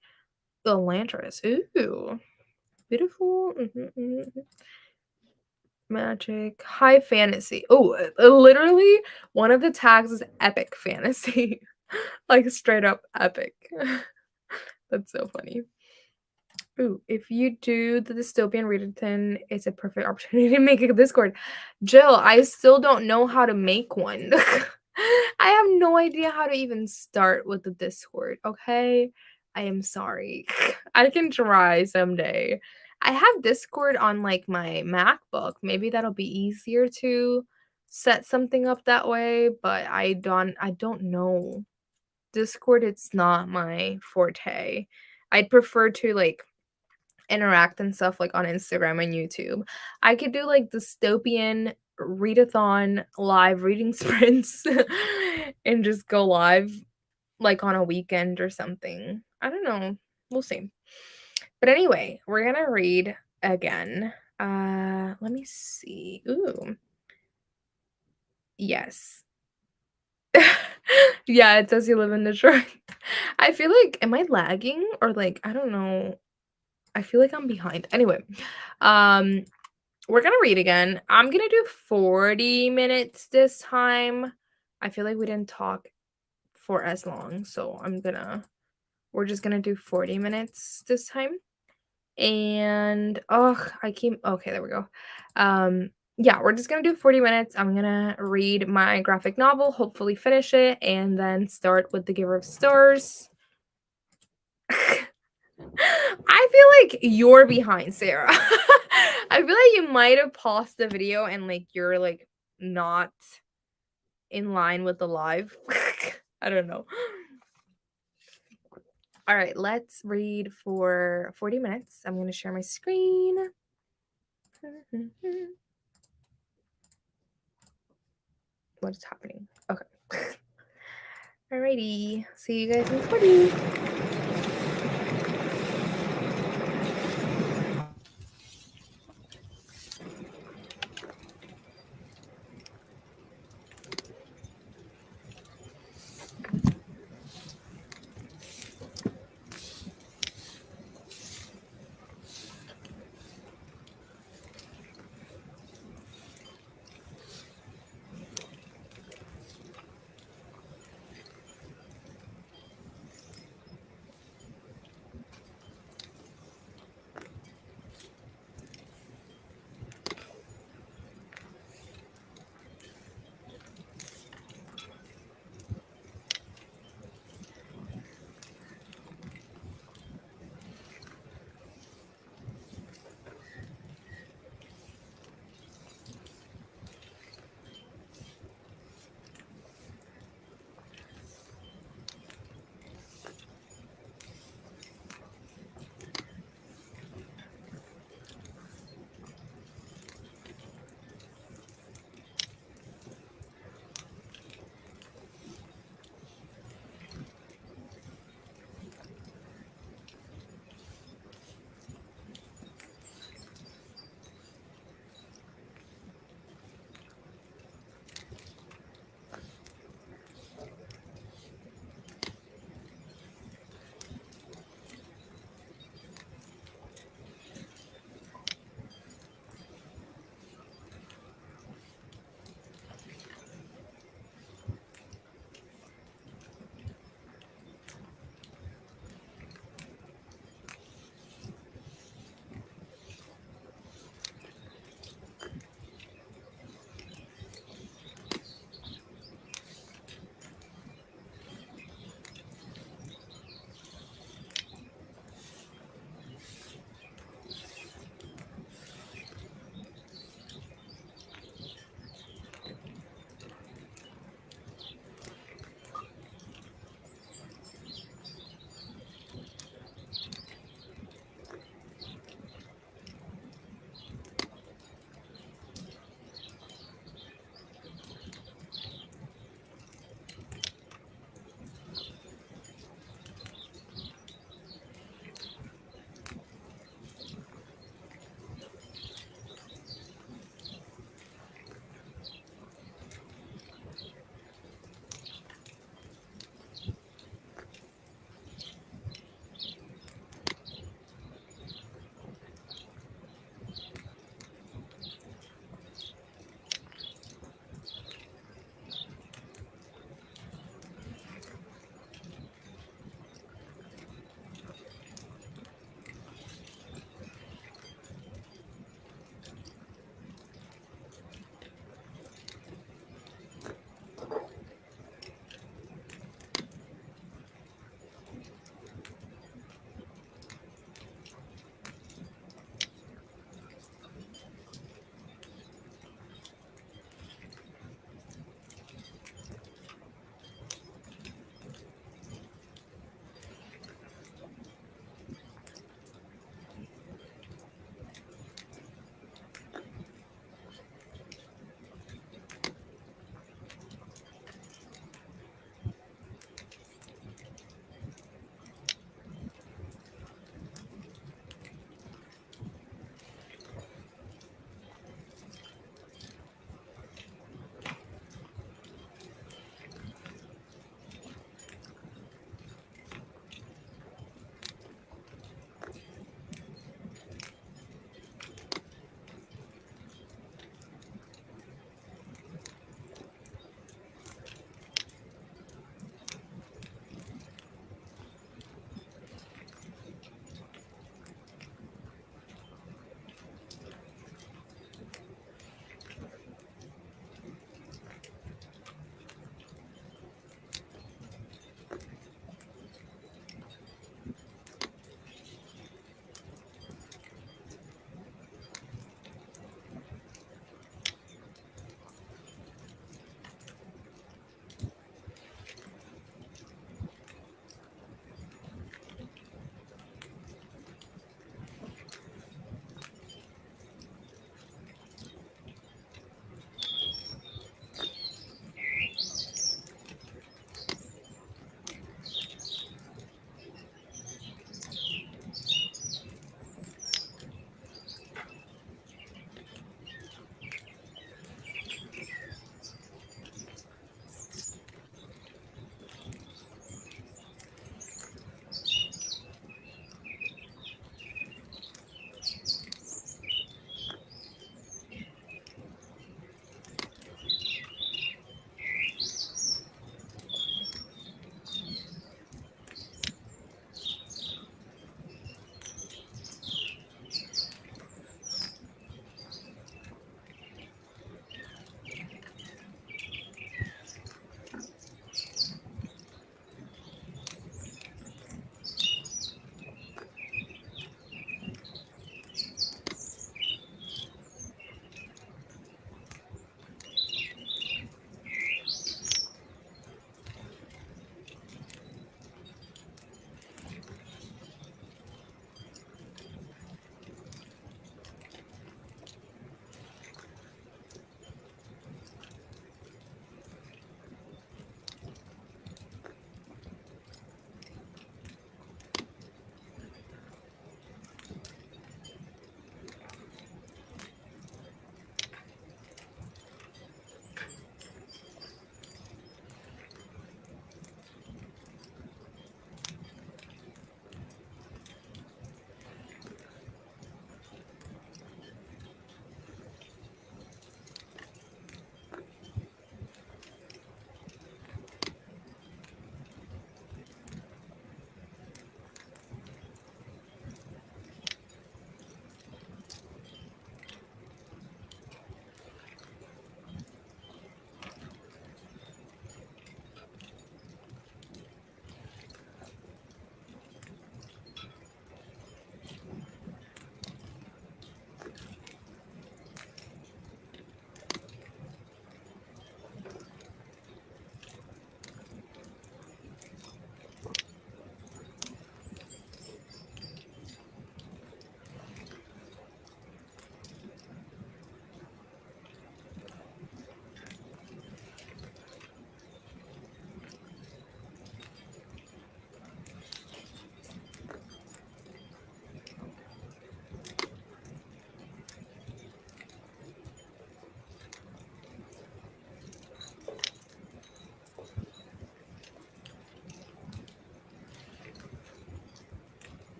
Elantris. Ooh. Beautiful. Magic. High fantasy. Oh, literally one of the tags is epic fantasy. Like straight up epic. That's so funny. Ooh, if you do the dystopian readathon, it's a perfect opportunity to make a Discord. Jill, I still don't know how to make one. I have no idea how to even start with the Discord, okay? I am sorry. I can try someday. I have Discord on like my MacBook. Maybe that'll be easier to set something up that way, but I don't know. Discord, it's not my forte. I'd prefer to like interact and stuff like on Instagram and YouTube. I could do like dystopian readathon live reading sprints and just go live like on a weekend or something. I don't know. We'll see. But anyway, we're gonna read again. Let me see. Ooh. Yes. Yeah, it says you live in Detroit. I feel like am I lagging or like I don't know. I feel like I'm behind. Anyway, um we're gonna read again. I'm gonna do 40 minutes this time. I feel like we didn't talk for as long, so we're just gonna do 40 minutes this time. And oh, okay, there we go. Yeah, we're just gonna do 40 minutes. I'm gonna read my graphic novel, hopefully finish it, and then start with The Giver of Stars. I feel like you're behind, Sarah. I feel like you might have paused the video and like you're like not in line with the live. I don't know. All right, let's read for 40 minutes. I'm going to share my screen. What is happening? Okay. Alrighty. See you guys in 40.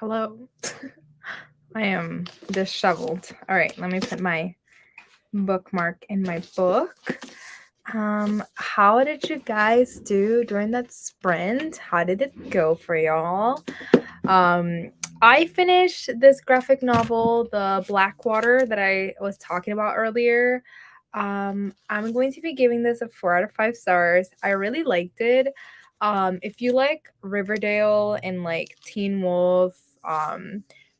Hello. I am disheveled. All right, let me put my bookmark in my book. How did you guys do during that sprint? How did it go for y'all? I finished this graphic novel, The Blackwater, that I was talking about earlier. I'm going to be giving this a 4 out of 5 stars. I really liked it. If you like Riverdale and like Teen Wolf,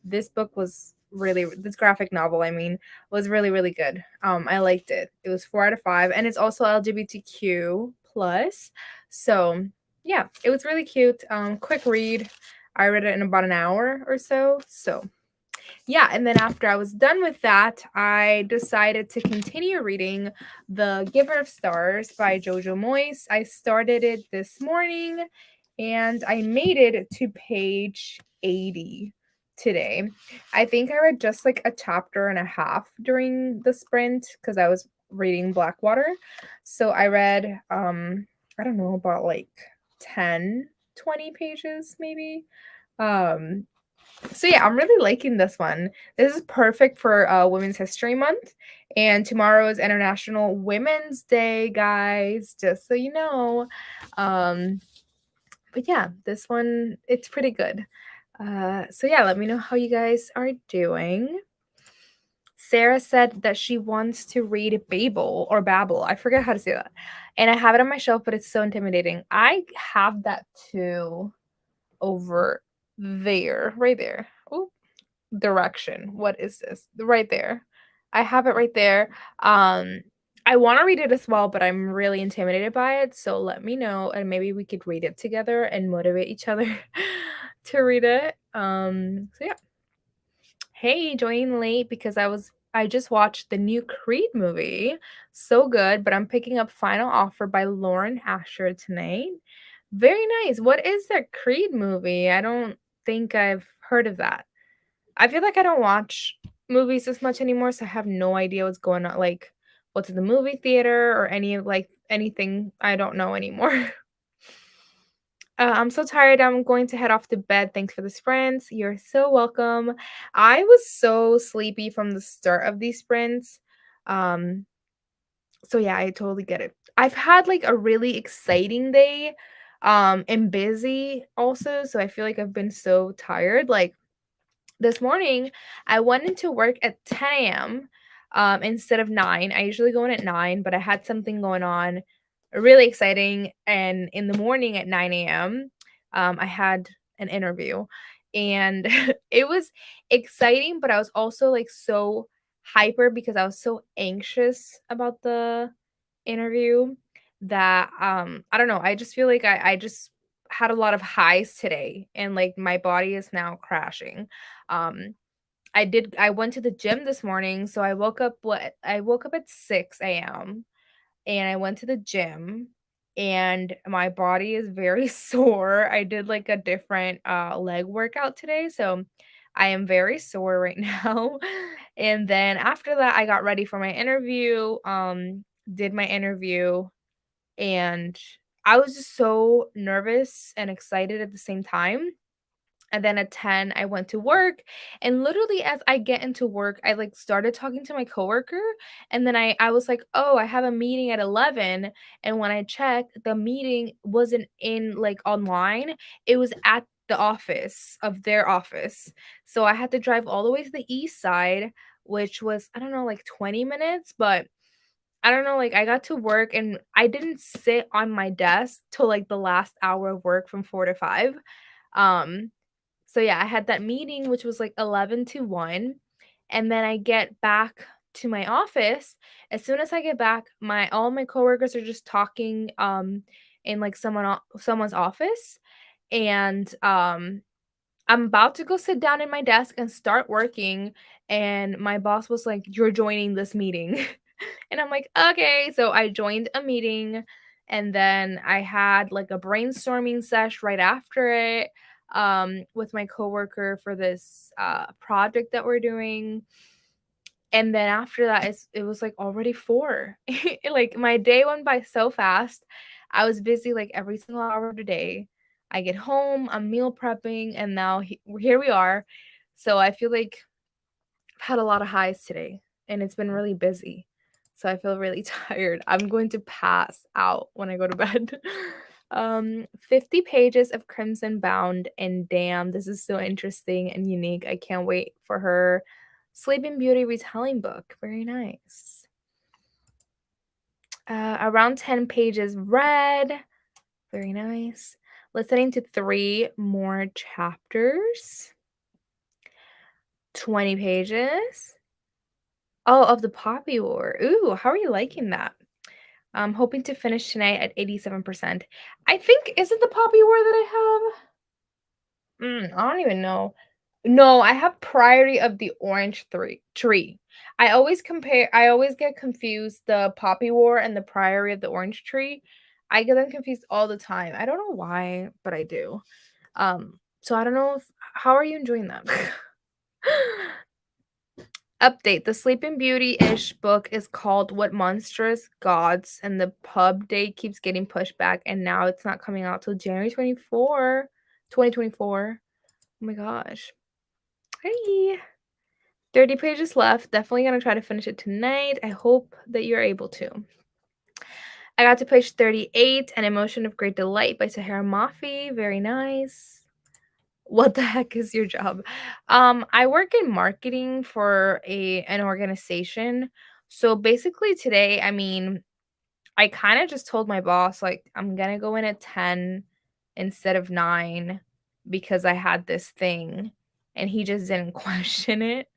this book was really this graphic novel, I mean, was really, really good. I liked it. It was 4 out of 5, and it's also LGBTQ plus. So yeah, it was really cute. Quick read. I read it in about an hour or so. So yeah, and then after I was done with that, I decided to continue reading The Giver of Stars by Jojo Moyes. I started it this morning and I made it to page 80 today. I think I read just like a chapter and a half during the sprint because I was reading Blackwater. So I read I don't know, about like 10, 20 pages maybe. Um so yeah, I'm really liking this one. This is perfect for Women's History Month, and tomorrow is International Women's Day, guys. Just so you know. Um, but yeah, this one it's pretty good. So yeah, let me know how you guys are doing. Sarah said that she wants to read Babel or Babel. I forget how to say that. And I have it on my shelf, but it's so intimidating. I have that too over there, right there. Oh, direction. What is this? Right there. I have it right there. I want to read it as well, but I'm really intimidated by it. So let me know, and maybe we could read it together and motivate each other to read it. So yeah. Hey, joining late because I just watched the new Creed movie. So good, but I'm picking up Final Offer by Lauren Asher tonight. Very nice. What is that Creed movie? I don't think I've heard of that. I feel like I don't watch movies as much anymore, so I have no idea what's going on, like what's in the movie theater or any of like anything. I don't know anymore. I'm so tired. I'm going to head off to bed. Thanks for the sprints. You're so welcome. I was so sleepy from the start of these sprints. Um, so yeah, I totally get it. I've had like a really exciting day, and busy also. So I feel like I've been so tired. Like this morning, I went into work at 10 a.m. Instead of 9. I usually go in at 9, but I had something going on really exciting. And in the morning at 9 a.m., I had an interview. And it was exciting, but I was also like so hyper because I was so anxious about the interview that I don't know. I just feel like I just had a lot of highs today and like my body is now crashing. Um, I went to the gym this morning, so I woke up at 6 a.m. and I went to the gym and my body is very sore. I did like a different leg workout today, so I am very sore right now. And then after that, I got ready for my interview, did my interview, and I was just so nervous and excited at the same time. And then at 10, I went to work, and literally as I get into work, I, like, started talking to my coworker, and then I was like, "Oh, I have a meeting at 11," and when I checked, the meeting wasn't in, like, online, it was at the office of their office. So I had to drive all the way to the east side, which was, I don't know, like, 20 minutes, but I don't know, like, I got to work and I didn't sit on my desk till, like, the last hour of work from 4 to 5. Um, so yeah, I had that meeting, which was, like, 11 to 1, and then I get back to my office. As soon as I get back, my all my coworkers are just talking, in, like, someone's office, and, I'm about to go sit down in my desk and start working, and my boss was like, "You're joining this meeting." And I'm like, "Okay." So I joined a meeting, and then I had, like, a brainstorming sesh right after it, with my coworker for this, project that we're doing, and then after that, it was, like, already 4. Like, my day went by so fast. I was busy, like, every single hour of the day. I get home, I'm meal prepping, and now here we are. So I feel like I've had a lot of highs today, and it's been really busy. So I feel really tired. I'm going to pass out when I go to bed. 50 pages of Crimson Bound, and damn, this is so interesting and unique. I can't wait for her Sleeping Beauty retelling book. Very nice. Around 10 pages read. Very nice. Listening to 3 more chapters. 20 pages. Oh, of the Poppy War. Ooh, how are you liking that? I'm hoping to finish tonight at 87%. I think is it the Poppy War that I have? I don't even know. No, I have Priority of the Orange Tree. I always get confused, the Poppy War and the Priory of the Orange Tree. I get them confused all the time. I don't know why, but I do. So I don't know if how are you enjoying that? Update: the Sleeping Beauty-ish book is called What Monstrous Gods, and the pub date keeps getting pushed back, and now it's not coming out till January 2024. Oh my gosh. Hey. 30 pages left. Definitely gonna try to finish it tonight. I hope that you're able to. I got to page 38, An Emotion of Great Delight by Tahira Mafi. Very nice. What the heck is your job? I work in marketing for an organization. So basically today, I mean, I kind of just told my boss like I'm gonna go in at 10 instead of 9 because I had this thing and he just didn't question it.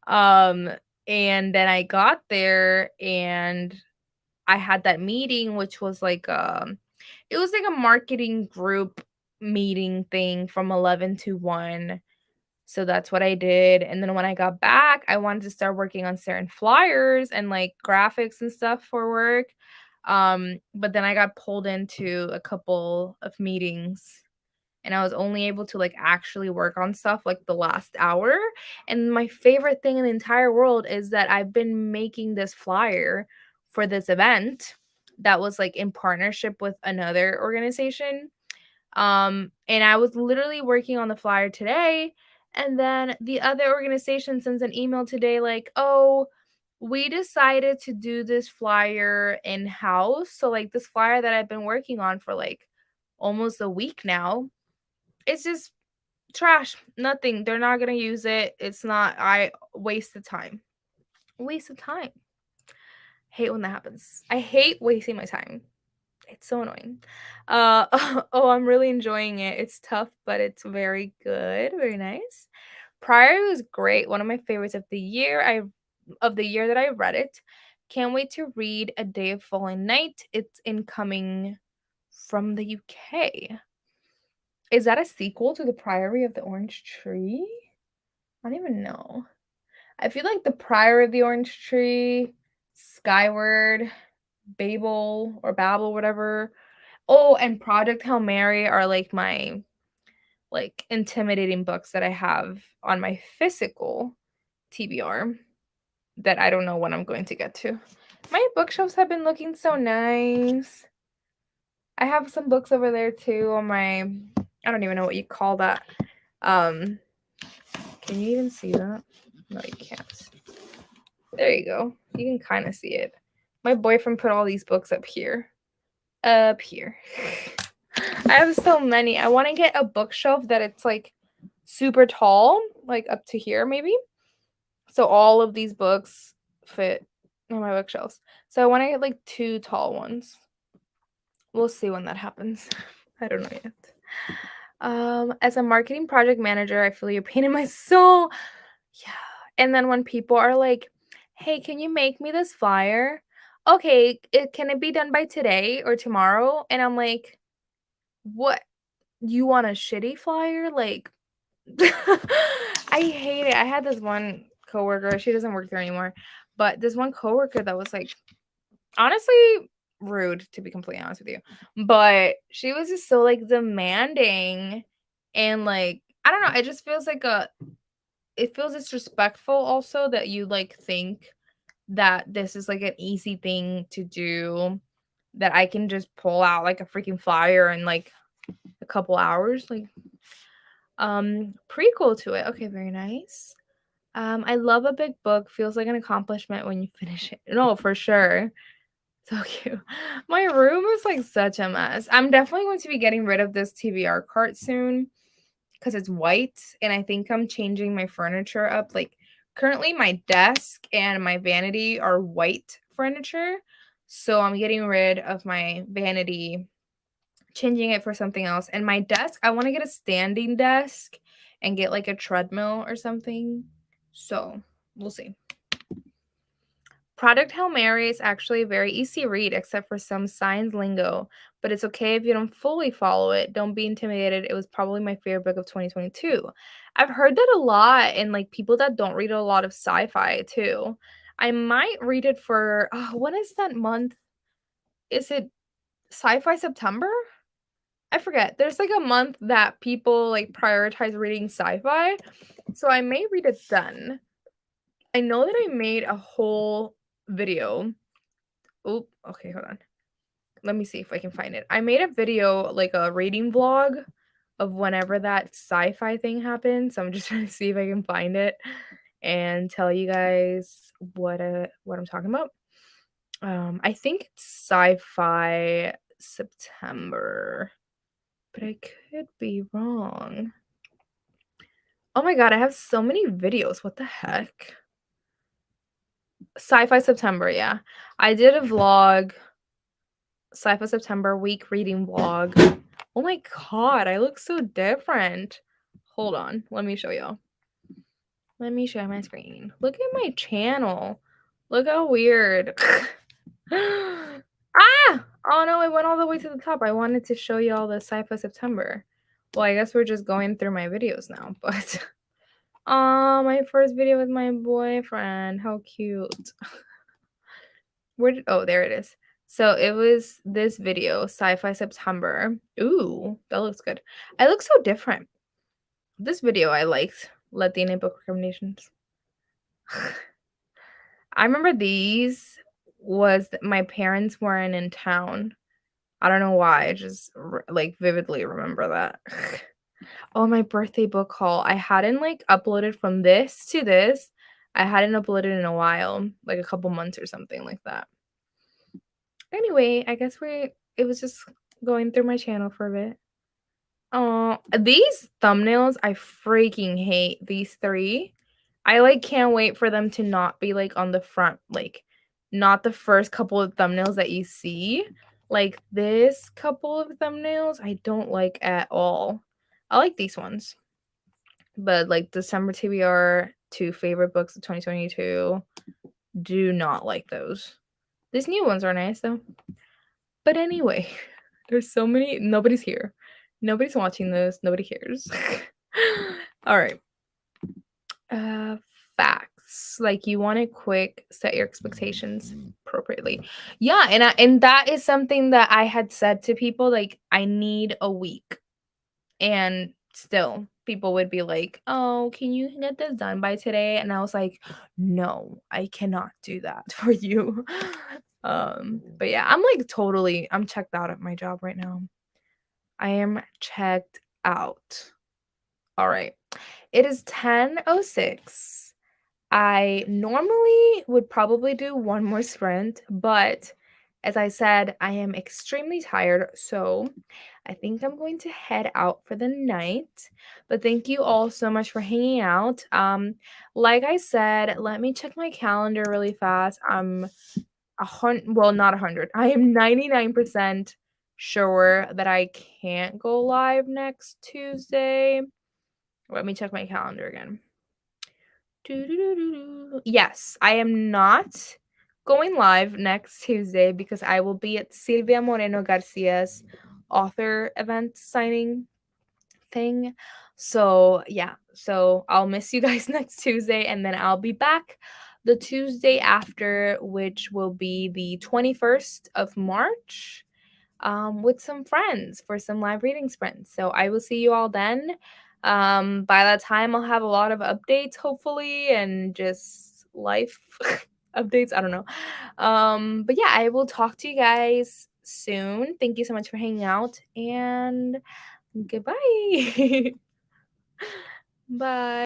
Um and then I got there and I had that meeting which was like it was like a marketing group meeting thing from 11 to 1. So that's what I did, and then when I got back, I wanted to start working on certain flyers and, like, graphics and stuff for work, but then I got pulled into a couple of meetings, and I was only able to, like, actually work on stuff, like, the last hour, and my favorite thing in the entire world is that I've been making this flyer for this event that was, like, in partnership with another organization, and I was literally working on the flyer today, and then the other organization sends an email today like, "Oh, we decided to do this flyer in-house." So, like, this flyer that I've been working on for, like, almost a week now, it's just trash, nothing. They're not gonna use it. It's not I waste of time. Waste of time. Hate when that happens. I hate wasting my time. It's so annoying. Oh, I'm really enjoying it. It's tough, but it's very good. Very nice. Prior was great. One of my favorites of the year that I read it. Can't wait to read A Day of Falling Night. It's incoming from the UK. Is that a sequel to The Priory of the Orange Tree? I don't even know. I feel like The Priory of the Orange Tree, Skyward, Babel, whatever. Oh, and Project Hail Mary are, like, my like intimidating books that I have on my physical TBR that I don't know when I'm going to get to. My bookshelves have been looking so nice. I have some books over there too on my, I don't even know what you call that. Can you even see that? No, you can't. There you go. You can kind of see it. My boyfriend put all these books up here. Up here. I have so many. I want to get a bookshelf that it's like super tall, like up to here maybe. So all of these books fit on my bookshelves. So I want to get like 2 tall ones. We'll see when that happens. I don't know yet. As a marketing project manager, I feel your pain in my soul. Yeah. And then when people are like, "Hey, can you make me this flyer?" Okay, can it be done by today or tomorrow? And I'm like, "What? You want a shitty flyer?" Like I hate it. I had this one coworker, she doesn't work there anymore, but this one coworker that was like honestly rude, to be completely honest with you. But she was just so like demanding and like I don't know, it just feels like it feels disrespectful also that you like think that this is like an easy thing to do, that I can just pull out like a freaking flyer in like a couple hours. Like prequel to it. Okay, very nice. I love a big book. Feels like an accomplishment when you finish it. No, for sure. So cute. My room is like such a mess. I'm definitely going to be getting rid of this TBR cart soon because it's white, and I think I'm changing my furniture up. Like currently my desk and my vanity are white furniture. So I'm getting rid of my vanity, changing it for something else. And my desk, I want to get a standing desk and get like a treadmill or something. So we'll see. Product Hail Mary is actually a very easy read, except for some science lingo, but it's okay if you don't fully follow it. Don't be intimidated. It was probably my favorite book of 2022. I've heard that a lot, and like people that don't read a lot of sci-fi too. I might read it for when is that month? Is it Sci-Fi September? I forget. There's like a month that people like prioritize reading sci-fi. So I may read it then. I know that I made a whole video. Oh, okay, hold on. Let me see if I can find it. I made a video, like a reading vlog of whenever that sci-fi thing happened. So I'm just trying to see if I can find it and tell you guys what I'm talking about. I think it's Sci-Fi September, but I could be wrong. Oh my god, I have so many videos. What the heck? Sci-Fi September, yeah. I did a vlog, Sci-Fi September week reading vlog. Oh my god, I look so different. Hold on, let me show y'all. Let me share my screen. Look at my channel. Look how weird. Ah! Oh no, it went all the way to the top. I wanted to show y'all the Sci-Fi September. Well, I guess we're just going through my videos now, but my first video with my boyfriend. How cute. Oh, there it is. So it was this video, Sci-Fi September. Ooh, that looks good. I look so different. This video I liked. Latina book recommendations. I remember these was my parents weren't in town. I don't know why. I just like vividly remember that. Oh, my birthday book haul. I hadn't like uploaded from this to this. I hadn't uploaded in a while, like a couple months or something like that. Anyway, I guess it was just going through my channel for a bit. Oh, these thumbnails, I freaking hate these 3. I like can't wait for them to not be like on the front, like not the first couple of thumbnails that you see. Like this couple of thumbnails, I don't like at all. I like these ones. But like December TBR, 2 favorite books of 2022, do not like those. These new ones are nice though. But anyway, there's so many, nobody's here. Nobody's watching this. Nobody cares. All right. Facts. Like you want it quick, set your expectations appropriately. Yeah, and that is something that I had said to people, like I need a week. And still, people would be like, "Oh, can you get this done by today?" And I was like, "No, I cannot do that for you." But yeah, I'm checked out at my job right now. I am checked out. All right. It is 10:06. I normally would probably do one more sprint, but as I said, I am extremely tired, so I think I'm going to head out for the night. But thank you all so much for hanging out. Like I said, let me check my calendar really fast. I'm well, not 100. I am 99% sure that I can't go live next Tuesday. Let me check my calendar again. Yes, I am not going live next Tuesday because I will be at Silvia Moreno Garcia's author event signing thing. So, yeah, so I'll miss you guys next Tuesday and then I'll be back the Tuesday after, which will be the 21st of March, with some friends for some live reading sprints. So I will see you all then. By that time, I'll have a lot of updates, hopefully, and just life updates. I don't know. But yeah, I will talk to you guys soon. Thank you so much for hanging out, and goodbye. Bye.